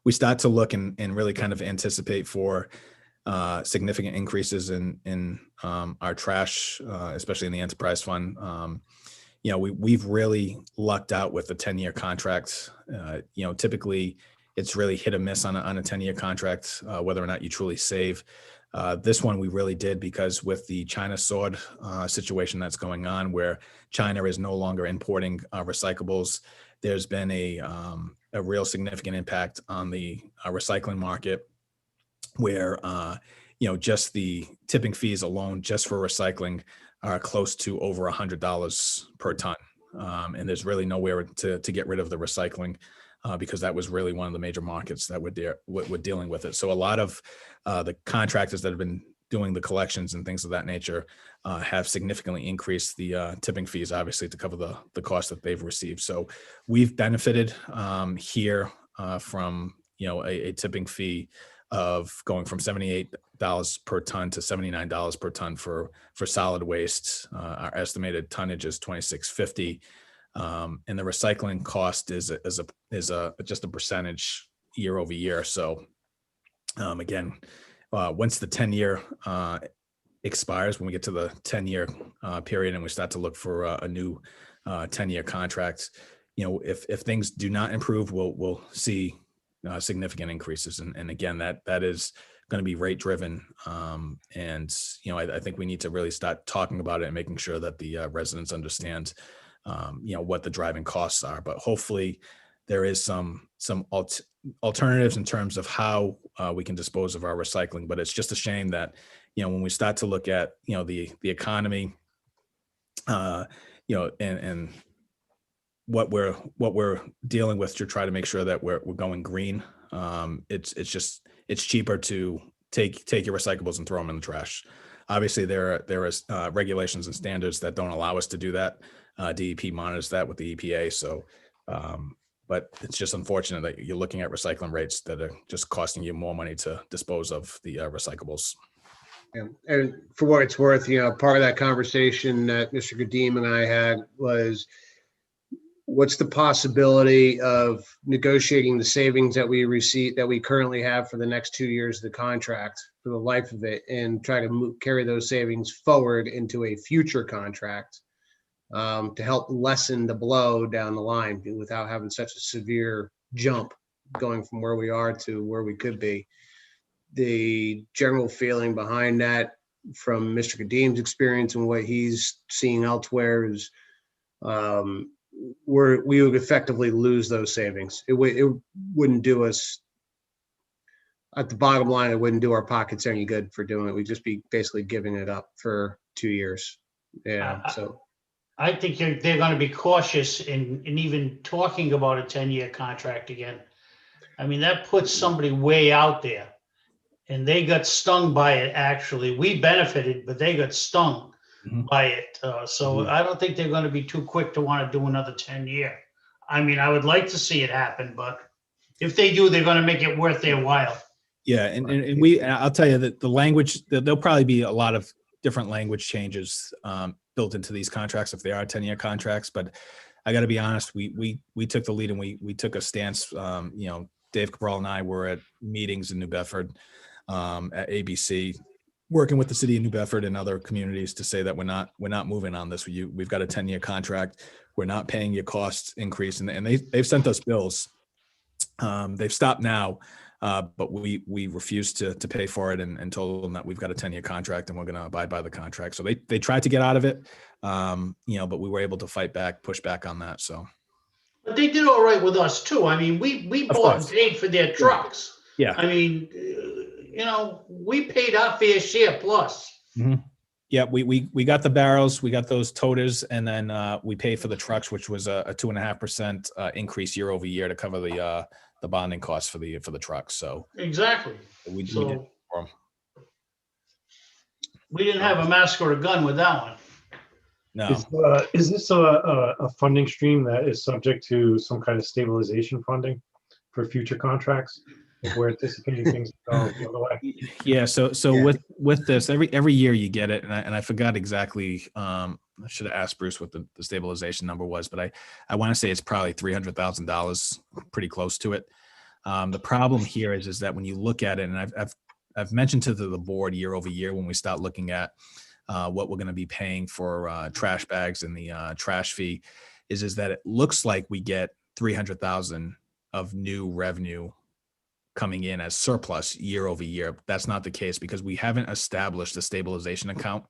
[SPEAKER 7] to look and really kind of anticipate for significant increases in our trash, especially in the enterprise fund. We've really lucked out with the 10-year contracts. Typically it's really hit or miss on a 10-year contract, whether or not you truly save. This one we really did because with the China sword situation that's going on, where China is no longer importing recyclables, there's been a real significant impact on the recycling market, where just the tipping fees alone just for recycling are close to over $100 per ton, and there's really nowhere to get rid of the recycling because that was really one of the major markets that we're dealing with it. So a lot of the contractors that have been doing the collections and things of that nature have significantly increased the tipping fees, obviously, to cover the cost that they've received. So we've benefited here from a tipping fee of going from $78 per ton to $79 per ton for solid waste. Our estimated tonnage is 2,650, and the recycling cost is just a percentage year over year. So again, once the 10-year expires, when we get to the 10-year period and we start to look for a new 10-year contract, if things do not improve, we'll see significant increases. And again, that is going to be rate driven. And I think we need to really start talking about it and making sure that the residents understand what the driving costs are. But hopefully there is some alternatives in terms of how we can dispose of our recycling. But it's just a shame that, when we start to look at, the economy, and what we're dealing with to try to make sure that we're going green. It's cheaper to take your recyclables and throw them in the trash. Obviously, there is regulations and standards that don't allow us to do that. DEP monitors that with the EPA. So, but it's just unfortunate that you're looking at recycling rates that are just costing you more money to dispose of the recyclables.
[SPEAKER 2] Yeah. And for what it's worth, part of that conversation that Mr. Kadim and I had was, what's the possibility of negotiating the savings that we currently have for the next 2 years of the contract for the life of it, and try to carry those savings forward into a future contract to help lessen the blow down the line without having such a severe jump going from where we are to where we could be. The general feeling behind that from Mr. Kadim's experience and what he's seeing elsewhere is we would effectively lose those savings. It wouldn't do us, at the bottom line, it wouldn't do our pockets any good for doing it. We'd just be basically giving it up for 2 years. Yeah. So
[SPEAKER 3] I think they're going to be cautious in even talking about a 10-year contract again. I mean, that puts somebody way out there, and they got stung by it. Actually, we benefited, but they got stung by it. So I don't think they're going to be too quick to want to do another 10-year. I mean, I would like to see it happen, but if they do, they're going to make it worth their while.
[SPEAKER 7] Yeah, and I'll tell you that the language, there'll probably be a lot of different language changes built into these contracts if they are 10-year contracts. But I got to be honest, we took the lead and we took a stance. Dave Cabral and I were at meetings in New Bedford at ABC, working with the city of New Bedford and other communities to say that we're not moving on this. We've got a 10-year contract. We're not paying your cost increase, and they've sent us bills. They've stopped now, but we refused to pay for it and told them that we've got a 10-year contract and we're going to abide by the contract. So they tried to get out of it, but we were able to fight back, push back on that. So,
[SPEAKER 3] but they did all right with us too. I mean, we bought and paid for their trucks.
[SPEAKER 7] Yeah.
[SPEAKER 3] I mean, we paid our fair share plus.
[SPEAKER 7] Mm-hmm. Yeah, we got the barrels, we got those toters, and then we paid for the trucks, which was a 2.5% increase year over year to cover the bonding costs for the trucks. So
[SPEAKER 3] exactly.
[SPEAKER 7] We did for them.
[SPEAKER 3] We didn't have a mask or a gun with that one.
[SPEAKER 7] No.
[SPEAKER 4] Is this a funding stream that is subject to some kind of stabilization funding for future contracts? If we're anticipating things to go the other way.
[SPEAKER 7] Yeah. So yeah. With this, every year you get it, and I forgot exactly. I should have asked Bruce what the stabilization number was, but I want to say it's probably $300,000, pretty close to it. The problem here is that when you look at it, and I've mentioned to the board year over year when we start looking at what we're going to be paying for trash bags and the trash fee, is that it looks like we get $300,000 of new revenue coming in as surplus year over year. That's not the case because we haven't established a stabilization account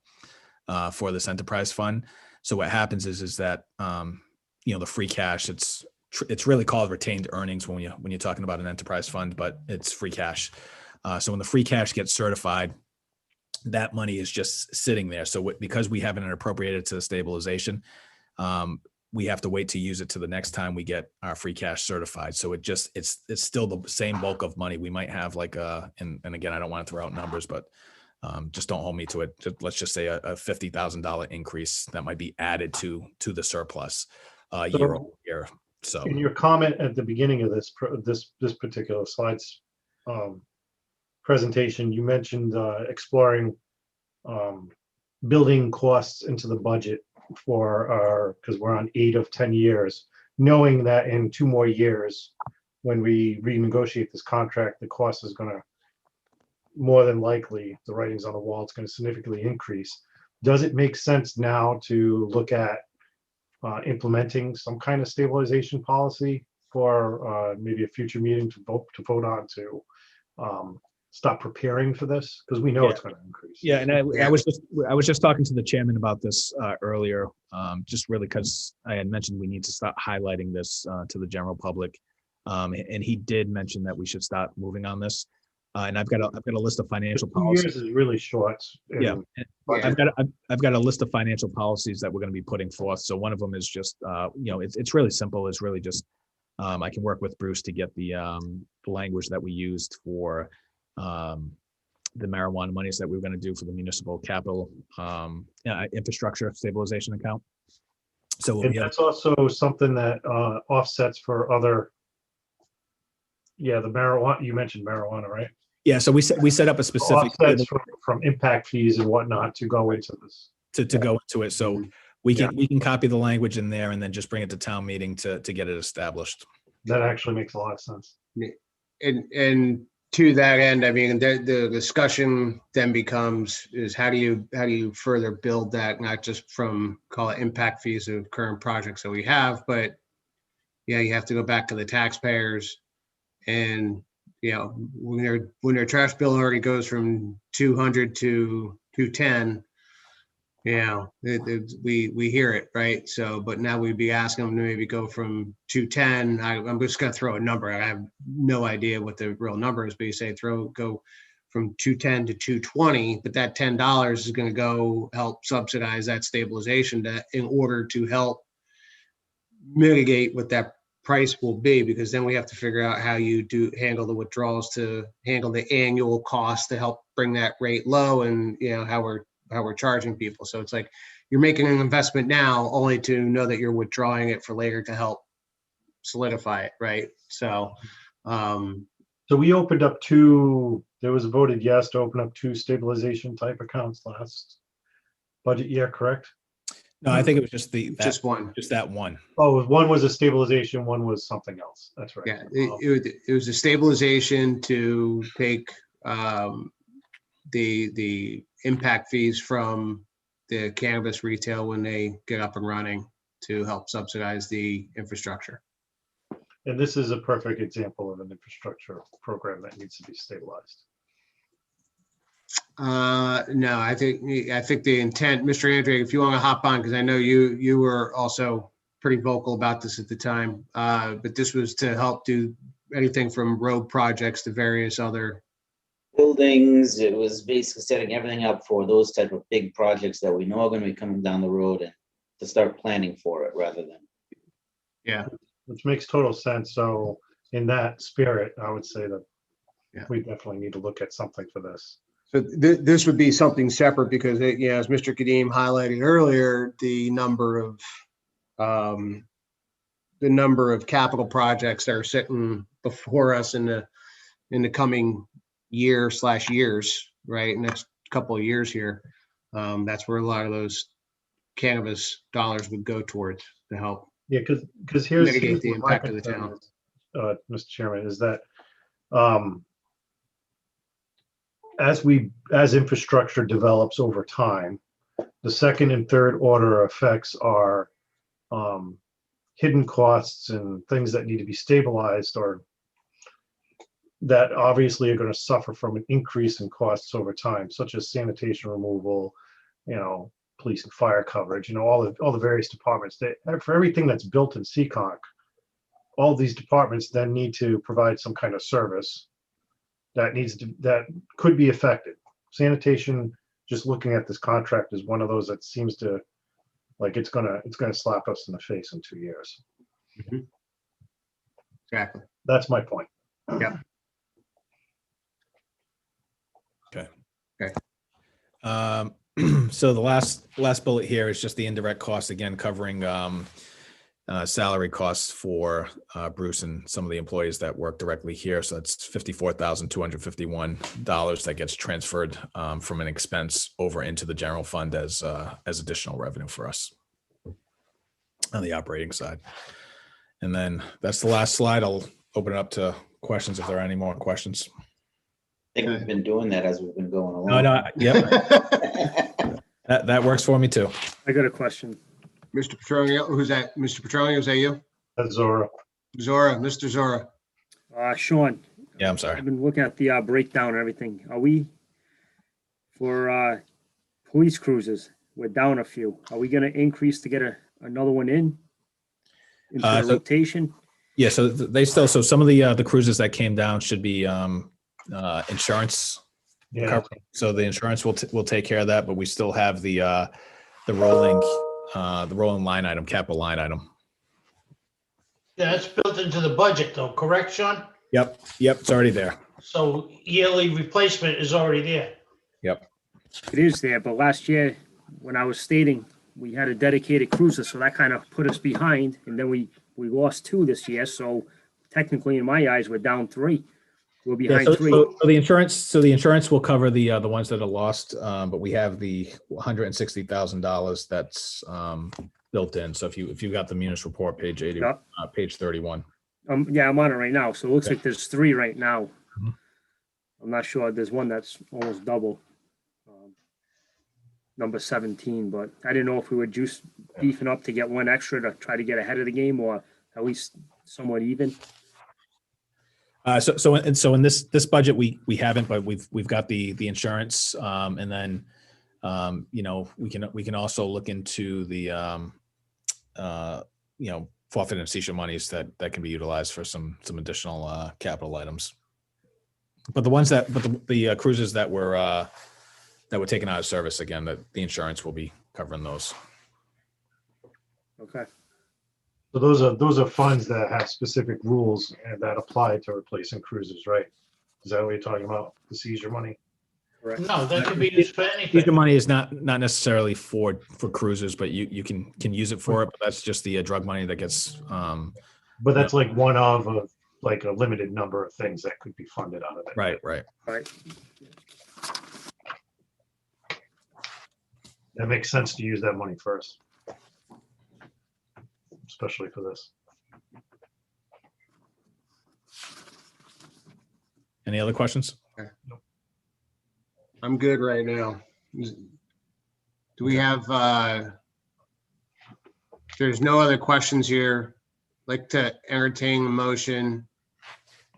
[SPEAKER 7] for this enterprise fund. So what happens is that the free cash, it's really called retained earnings when you're talking about an enterprise fund, but it's free cash. So when the free cash gets certified, that money is just sitting there. So because we haven't appropriated to the stabilization, we have to wait to use it to the next time we get our free cash certified. So it's still the same bulk of money. We might have and again, I don't want to throw out numbers, but just don't hold me to it. Let's just say a $50,000 increase that might be added to the surplus year over year. So
[SPEAKER 4] in your comment at the beginning of this particular slide's presentation, you mentioned exploring building costs into the budget because we're on 8 of 10 years, knowing that in 2 more years, when we renegotiate this contract, the cost is going to more than likely, the writing's on the wall, it's going to significantly increase. Does it make sense now to look at implementing some kind of stabilization policy for maybe a future meeting to vote on to stop preparing for this, because we know it's going to increase.
[SPEAKER 7] Yeah, and I was just talking to the chairman about this earlier, just really because I had mentioned we need to start highlighting this to the general public. And he did mention that we should start moving on this. And I've got a list of financial
[SPEAKER 4] 2
[SPEAKER 7] policies.
[SPEAKER 4] years is really short.
[SPEAKER 7] Yeah,
[SPEAKER 4] and
[SPEAKER 7] I've got a list of financial policies that we're going to be putting forth. So one of them is just, it's really simple. It's really just, I can work with Bruce to get the language that we used for the marijuana monies that we were going to do for the municipal capital infrastructure stabilization account. So we'll
[SPEAKER 4] And
[SPEAKER 7] be able,
[SPEAKER 4] that's also something that offsets for other, the marijuana, you mentioned marijuana, right?
[SPEAKER 7] yeah. So we set up a specific
[SPEAKER 4] Offsets from impact fees and whatnot to go into this.
[SPEAKER 7] to go into it. So we can copy the language in there and then just bring it to town meeting to get it established.
[SPEAKER 4] That actually makes a lot of sense.
[SPEAKER 2] And to that end, I mean, the discussion then becomes is how do you further build that, not just from, call it, impact fees of current projects that we have, but you have to go back to the taxpayers. And when their trash bill already goes from 200 to 210, we hear it, right? So, but now we'd be asking them to maybe go from 210. I'm just going to throw a number. I have no idea what the real number is, but you say go from 210 to 220, but that $10 is going to go help subsidize that stabilization debt in order to help mitigate what that price will be, because then we have to figure out how you handle the withdrawals to handle the annual cost to help bring that rate low, and how we're charging people. So it's like you're making an investment now only to know that you're withdrawing it for later to help solidify it, right? So
[SPEAKER 4] So we opened up there was a voted yes to open up 2 stabilization type accounts last budget year, correct?
[SPEAKER 7] No, I think it was just
[SPEAKER 2] just one.
[SPEAKER 7] just that one.
[SPEAKER 4] Oh, one was a stabilization, one was something else. That's right.
[SPEAKER 2] Yeah, it was a stabilization to take the impact fees from the cannabis retail when they get up and running to help subsidize the infrastructure.
[SPEAKER 4] And this is a perfect example of an infrastructure program that needs to be stabilized.
[SPEAKER 2] No, I think the intent, Mr. Andre, if you want to hop on, because I know you were also pretty vocal about this at the time, but this was to help do anything from road projects to various other
[SPEAKER 6] Buildings, it was basically setting everything up for those type of big projects that we know are going to be coming down the road, and to start planning for it rather than.
[SPEAKER 4] Which makes total sense. So in that spirit, I would say that we definitely need to look at something for this.
[SPEAKER 2] So this would be something separate because, as Mr. Kadim highlighted earlier, the number of capital projects that are sitting before us in the coming year/years, right? Next couple of years here. That's where a lot of those cannabis dollars would go towards to help.
[SPEAKER 4] Yeah, because here's
[SPEAKER 2] mitigate the
[SPEAKER 4] what my
[SPEAKER 2] impact of the
[SPEAKER 4] concern
[SPEAKER 2] town.
[SPEAKER 4] is, Mr. Chairman, is that as infrastructure develops over time, the second and third order effects are hidden costs and things that need to be stabilized, or that obviously are going to suffer from an increase in costs over time, such as sanitation removal, police and fire coverage, all the various departments. For everything that's built in Seekonk, all these departments then need to provide some kind of service that could be affected. Sanitation, just looking at this contract, is one of those that seems to like it's gonna slap us in the face in 2 years.
[SPEAKER 2] Mm-hmm. Exactly.
[SPEAKER 4] That's my point.
[SPEAKER 2] Yeah. Okay.
[SPEAKER 7] So the last bullet here is just the indirect costs, again, covering salary costs for Bruce and some of the employees that work directly here. So that's $54,251 that gets transferred from an expense over into the general fund as additional revenue for us on the operating side. And then that's the last slide. I'll open it up to questions if there are any more questions.
[SPEAKER 6] I think we've been doing that as we've been going along.
[SPEAKER 7] No, yep. That works for me too.
[SPEAKER 5] I got a question.
[SPEAKER 2] Mr. Petronio, who's that? Mr. Petronio, is that you?
[SPEAKER 4] That's Zora.
[SPEAKER 2] Mr. Zora.
[SPEAKER 5] Sean.
[SPEAKER 7] Yeah, I'm sorry.
[SPEAKER 5] I've been looking at the breakdown and everything. Are we, for police cruisers, we're down a few. Are we going to increase to get another one into the
[SPEAKER 7] So-
[SPEAKER 5] rotation?
[SPEAKER 7] Yeah, so they still, so some of the cruises that came down should be insurance
[SPEAKER 4] Yeah.
[SPEAKER 7] covered. So the insurance will take care of that, but we still have the rolling line item, capital line item.
[SPEAKER 3] Yeah, it's built into the budget though, correct, Sean?
[SPEAKER 7] Yep, it's already there.
[SPEAKER 3] So yearly replacement is already there.
[SPEAKER 7] Yep.
[SPEAKER 5] It is there, but last year, when I was stating, we had a dedicated cruiser, so that kind of put us behind, and then we lost 2 this year, so technically, in my eyes, we're down 3. We're
[SPEAKER 7] Yeah,
[SPEAKER 5] behind
[SPEAKER 7] so
[SPEAKER 5] 3.
[SPEAKER 7] the insurance will cover the ones that are lost, but we have the $160,000 that's built in. So if you got the Munis report, page 80,
[SPEAKER 5] Yep.
[SPEAKER 7] page 31.
[SPEAKER 5] Yeah, I'm on it right now, so it looks
[SPEAKER 7] Okay.
[SPEAKER 5] like there's 3 right now.
[SPEAKER 7] Mhm.
[SPEAKER 5] I'm not sure, there's one that's almost double. Number 17, but I didn't know if we were just beefing up to get 1 extra to try to get ahead of the game, or at least somewhat even.
[SPEAKER 7] So in this budget we haven't, but we've got the insurance, and then we can also look into the forfeit and seizure monies that can be utilized for some additional capital items. But the cruises that were taken out of service, again, that the insurance will be covering those.
[SPEAKER 5] Okay.
[SPEAKER 4] So those are funds that have specific rules and that apply to replacing cruisers, right? Is that what you're talking about? The seizure money?
[SPEAKER 5] Correct.
[SPEAKER 3] No, that can be used for
[SPEAKER 7] Seizure
[SPEAKER 3] anything.
[SPEAKER 7] money is not necessarily for cruisers, but you can use it for it. But that's just the drug money that gets.
[SPEAKER 4] But that's like one of like a limited number of things that could be funded out of it.
[SPEAKER 7] Right.
[SPEAKER 5] Right.
[SPEAKER 4] That makes sense to use that money first. Especially for this.
[SPEAKER 7] Any other questions?
[SPEAKER 2] I'm good right now. Do we have, if there's no other questions here, I'd like to entertain a motion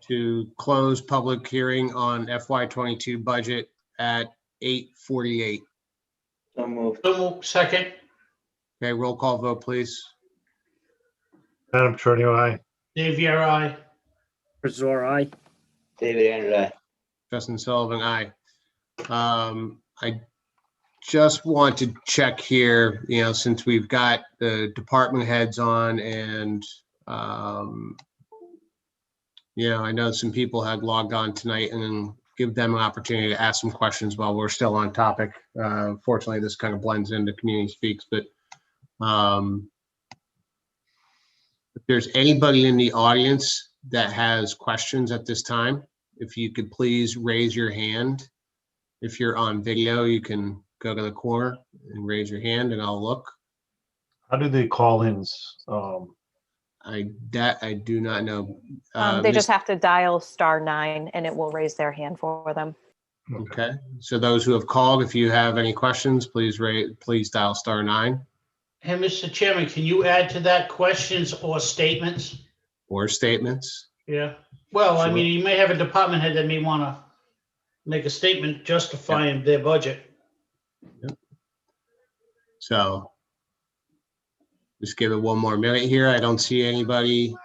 [SPEAKER 2] to close public hearing on FY22 budget at 8:48.
[SPEAKER 6] So moved.
[SPEAKER 3] So move. Second,
[SPEAKER 2] Okay, roll call vote, please.
[SPEAKER 4] Adam Trudino, aye.
[SPEAKER 3] Dave Viera, aye.
[SPEAKER 5] Azor, aye.
[SPEAKER 6] David Andrew, aye.
[SPEAKER 2] Justin Sullivan, aye. I just want to check here, since we've got the department heads on and, I know some people had logged on tonight, and then give them an opportunity to ask some questions while we're still on topic. Fortunately, this kind of blends into community speaks, but if there's anybody in the audience that has questions at this time, if you could please raise your hand. If you're on video, you can go to the corner and raise your hand and I'll look.
[SPEAKER 4] How do the call-ins?
[SPEAKER 2] I do not know.
[SPEAKER 8] They just have to dial *9 and it will raise their hand for them.
[SPEAKER 2] Okay, so those who have called, if you have any questions, please dial *9
[SPEAKER 3] Hey, Mr. Chairman, can you add to that questions or statements?
[SPEAKER 2] or statements.
[SPEAKER 3] Yeah. Well, I
[SPEAKER 2] Sure.
[SPEAKER 3] mean, you may have a department head that may want to make a statement justifying their budget.
[SPEAKER 2] So just give it one more minute here. I don't see anybody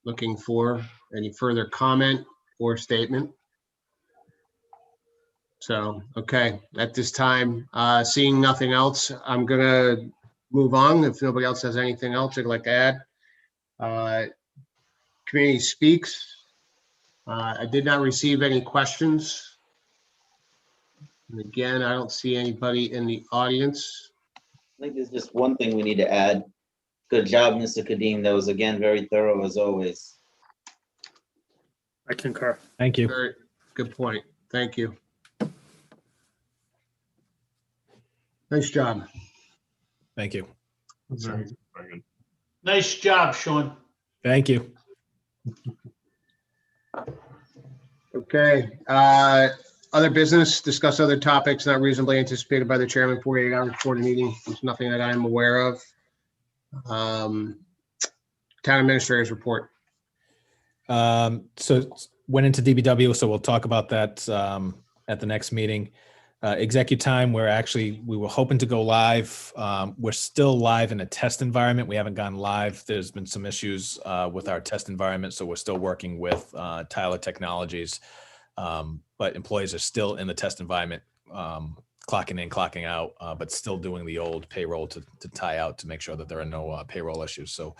[SPEAKER 2] looking for any further comment or statement. So, okay, at this time, seeing nothing else, I'm gonna move on. If nobody else has anything else they'd like to add. Community speaks. I did not receive any questions. And again, I don't see anybody in the audience.
[SPEAKER 6] I think there's just one thing we need to add. Good job, Mr. Kadim. That was again very thorough as always.
[SPEAKER 5] I concur.
[SPEAKER 7] Thank you.
[SPEAKER 2] Very good point. Thank you. Nice job.
[SPEAKER 7] Thank you.
[SPEAKER 4] Very good.
[SPEAKER 3] Nice job, Sean.
[SPEAKER 7] Thank you.
[SPEAKER 2] Okay, other business, discuss other topics not reasonably anticipated by the chairman 48 hours before the meeting. There's nothing that I'm aware of. Town administrator's report.
[SPEAKER 7] So went into DBW, so we'll talk about that at the next meeting. Executive time, we were hoping to go live. We're still live in a test environment. We haven't gone live. There's been some issues with our test environment, so we're still working with Tyler Technologies. But employees are still in the test environment, clocking in, clocking out, but still doing the old payroll to tie out to make sure that there are no payroll issues. So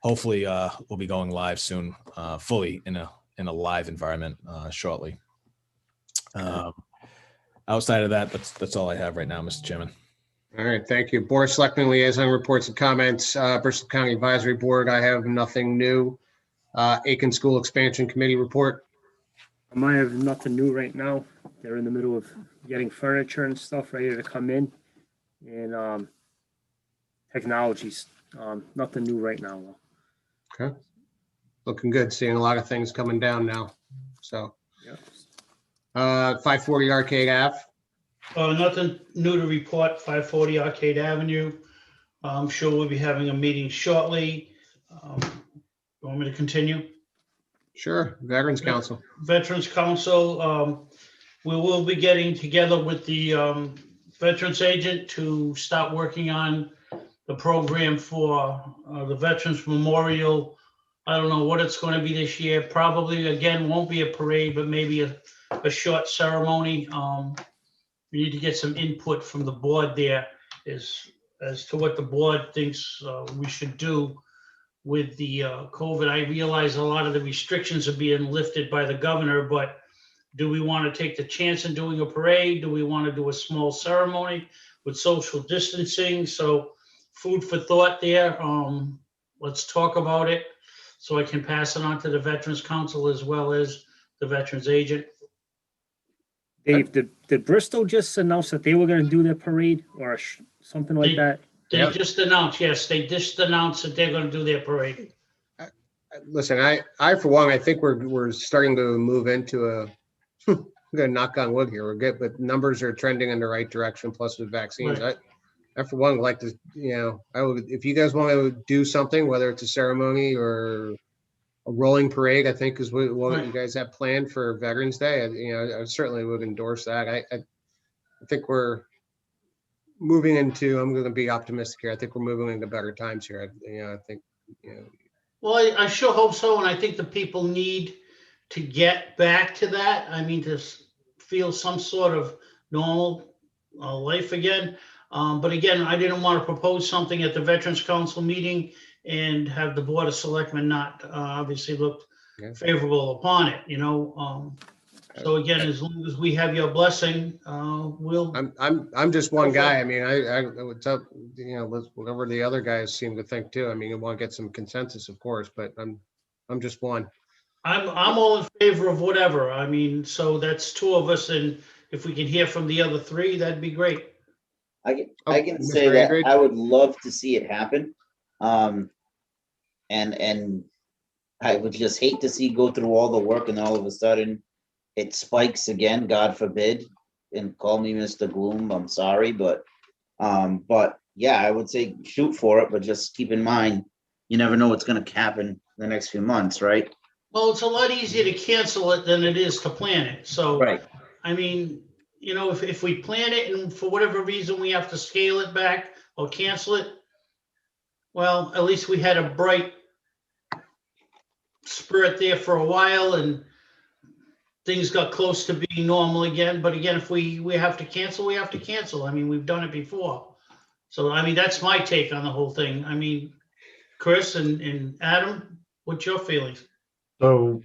[SPEAKER 7] hopefully we'll be going live soon, fully in a live environment shortly. Outside of that, that's all I have right now, Mr. Chairman.
[SPEAKER 2] All right, thank you. Board of Selectmen liaison reports and comments. Bristol County Advisory Board, I have nothing new. Aiken School Expansion Committee report.
[SPEAKER 5] I might have nothing new right now. They're in the middle of getting furniture and stuff ready to come in. And technologies, nothing new right now, though.
[SPEAKER 2] Okay. Looking good, seeing a lot of things coming down now, so.
[SPEAKER 5] Yeah.
[SPEAKER 2] 540 Arcade Ave.
[SPEAKER 3] Nothing new to report, 540 Arcade Avenue. I'm sure we'll be having a meeting shortly. You want me to continue?
[SPEAKER 2] Sure, Veterans Council.
[SPEAKER 3] Veterans Council, we will be getting together with the Veterans Agent to start working on the program for the Veterans Memorial. I don't know what it's going to be this year. Probably, again, won't be a parade, but maybe a short ceremony. We need to get some input from the board there as to what the board thinks we should do with the COVID. I realize a lot of the restrictions are being lifted by the governor, but do we want to take the chance in doing a parade? Do we want to do a small ceremony with social distancing? So food for thought there. Let's talk about it so I can pass it on to the Veterans Council as well as the Veterans Agent.
[SPEAKER 5] Dave, did Bristol just announce that they were going to do their parade or something like that?
[SPEAKER 3] They
[SPEAKER 2] Yep.
[SPEAKER 3] just announced, yes, they just announced that they're going to do their parade.
[SPEAKER 2] Listen, I for one, I think we're starting to move into a, I'm gonna knock on wood here, we're good, but numbers are trending in the right direction, plus with vaccines.
[SPEAKER 3] Right.
[SPEAKER 2] I for one would like to, I would, if you guys want to do something, whether it's a ceremony or a rolling parade, I think is what
[SPEAKER 3] Right.
[SPEAKER 2] you guys have planned for Veterans Day. I certainly would endorse that. I think we're moving into, I'm going to be optimistic here. I think we're moving into better times here. I think,
[SPEAKER 3] Well, I sure hope so, and I think the people need to get back to that. I mean, to feel some sort of normal life again. But again, I didn't want to propose something at the Veterans Council meeting and have the Board of Selectmen not obviously look
[SPEAKER 2] Yeah.
[SPEAKER 3] favorable upon it, So again, as long as we have your blessing, we'll.
[SPEAKER 2] I'm just one guy. I mean, I would tell, whatever the other guys seem to think too. I mean, you want to get some consensus, of course, but I'm just one.
[SPEAKER 3] I'm all in favor of whatever. I mean, so that's two of us, and if we can hear from the other three, that'd be great.
[SPEAKER 6] I can
[SPEAKER 2] Mr.
[SPEAKER 6] say that
[SPEAKER 2] Andrew?
[SPEAKER 6] I would love to see it happen. And I would just hate to see go through all the work and all of a sudden it spikes again, God forbid, and call me Mr. Gloom. I'm sorry, but yeah, I would say shoot for it, but just keep in mind, you never know what's going to happen in the next few months, right?
[SPEAKER 3] Well, it's a lot easier to cancel it than it is to plan it. So,
[SPEAKER 6] Right.
[SPEAKER 3] I mean, if we plan it and for whatever reason we have to scale it back or cancel it, well, at least we had a bright spirit there for a while and things got close to being normal again. But again, if we have to cancel, we have to cancel. I mean, we've done it before. So, I mean, that's my take on the whole thing. I mean, Chris and Adam, what's your feelings?
[SPEAKER 4] So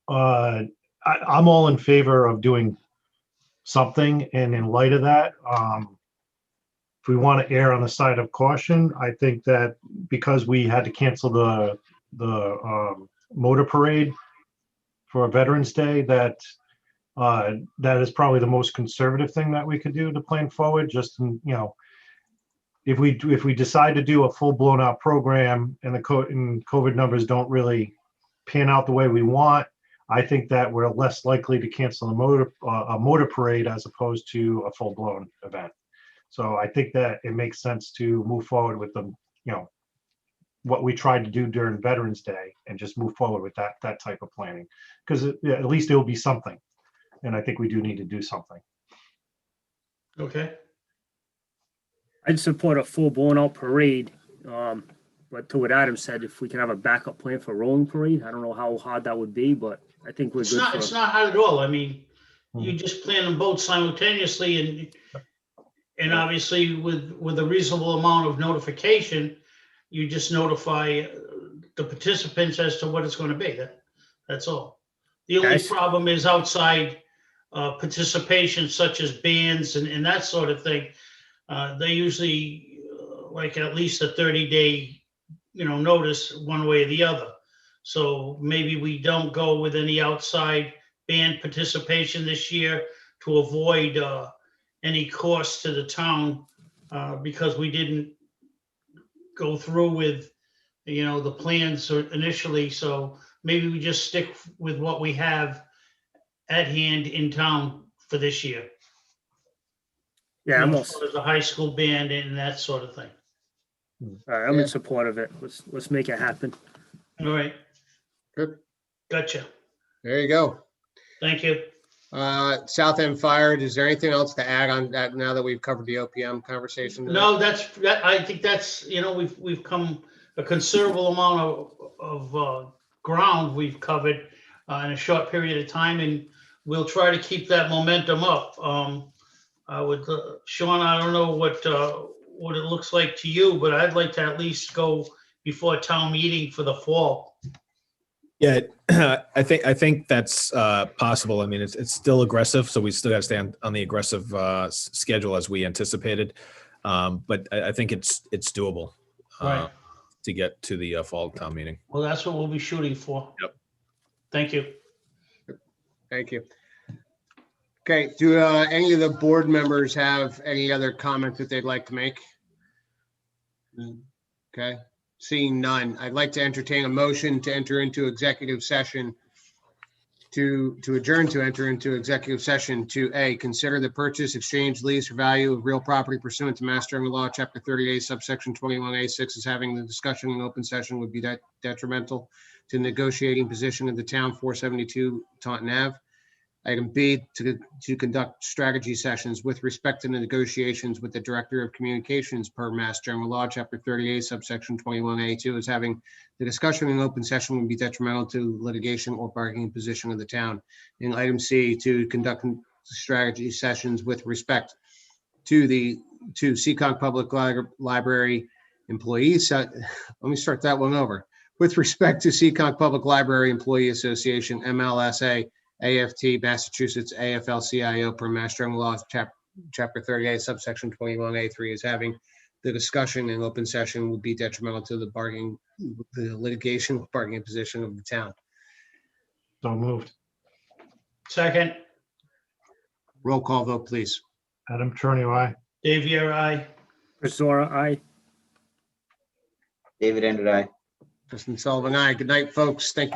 [SPEAKER 4] I'm all in favor of doing something, and in light of that, if we want to err on the side of caution, I think that because we had to cancel the motor parade for Veterans Day, that is probably the most conservative thing that we could do to plan forward. Just if we decide to do a full blown out program and the COVID numbers don't really pan out the way we want, I think that we're less likely to cancel a motor parade as opposed to a full blown event. So I think that it makes sense to move forward with what we tried to do during Veterans Day and just move forward with that type of planning, because at least it will be something. And I think we do need to do something.
[SPEAKER 3] Okay.
[SPEAKER 5] I'd support a full blown out parade. But to what Adam said, if we can have a backup plan for rolling parade, I don't know how hard that would be, but I think we're
[SPEAKER 3] It's
[SPEAKER 5] good
[SPEAKER 3] not,
[SPEAKER 5] for.
[SPEAKER 3] it's not hard at all. I mean, you just plan them both simultaneously and obviously with a reasonable amount of notification, you just notify the participants as to what it's going to be. That's all. The only
[SPEAKER 5] Guys.
[SPEAKER 3] problem is outside participation, such as bands and that sort of thing. They usually like at least a 30-day, notice one way or the other. So maybe we don't go with any outside band participation this year to avoid any cost to the town because we didn't go through with, the plans initially. So maybe we just stick with what we have at hand in town for this year.
[SPEAKER 5] Yeah, I'm all,
[SPEAKER 3] As far as the high school band and that sort of thing.
[SPEAKER 5] all right, I'm in support of it. Let's make it happen.
[SPEAKER 3] All right.
[SPEAKER 2] Good.
[SPEAKER 3] Gotcha.
[SPEAKER 2] There you go.
[SPEAKER 3] Thank you.
[SPEAKER 2] South End Fire, is there anything else to add on that now that we've covered the OPM conversation?
[SPEAKER 3] No, I think that's, we've come a considerable amount of ground we've covered in a short period of time, and we'll try to keep that momentum up. Sean, I don't know what it looks like to you, but I'd like to at least go before town meeting for the fall.
[SPEAKER 7] Yeah, I think that's possible. I mean, it's still aggressive, so we still got to stay on the aggressive schedule as we anticipated. But I think it's doable
[SPEAKER 3] Right.
[SPEAKER 7] to get to the fall town meeting.
[SPEAKER 3] Well, that's what we'll be shooting for.
[SPEAKER 7] Yep.
[SPEAKER 3] Thank you.
[SPEAKER 2] Thank you. Okay, do any of the board members have any other comments that they'd like to make? Okay, seeing none, I'd like to entertain a motion to enter into executive session to adjourn to enter into executive session to A, consider the purchase, exchange, lease, or value of real property pursuant to Mass General Law, Chapter 38, subsection 21A6, as having the discussion in open session would be detrimental to the negotiating position of the town, 472 Taunton Ave. Item B, to conduct strategy sessions with respect to the negotiations with the Director of Communications per Mass General Law, Chapter 38, subsection 21A2, as having the discussion in open session would be detrimental to litigation or bargaining position of the town. And item C, to conduct strategy sessions with respect to Seekonk Public Library employees. Let me start that one over. With respect to Seekonk Public Library Employee Association, MLSA, AFT, Massachusetts, AFL-CIO per Mass General Law, Chapter 38, subsection 21A3, is having the discussion in open session would be detrimental to the litigation bargaining position of the town.
[SPEAKER 4] So moved.
[SPEAKER 3] Second,
[SPEAKER 2] Roll call vote, please.
[SPEAKER 4] Adam Trony, aye.
[SPEAKER 3] Dave, Viera, aye.
[SPEAKER 5] Chris Zora, aye.
[SPEAKER 6] David Ended, aye.
[SPEAKER 2] Justin Sullivan, aye. Good night, folks. Thank you.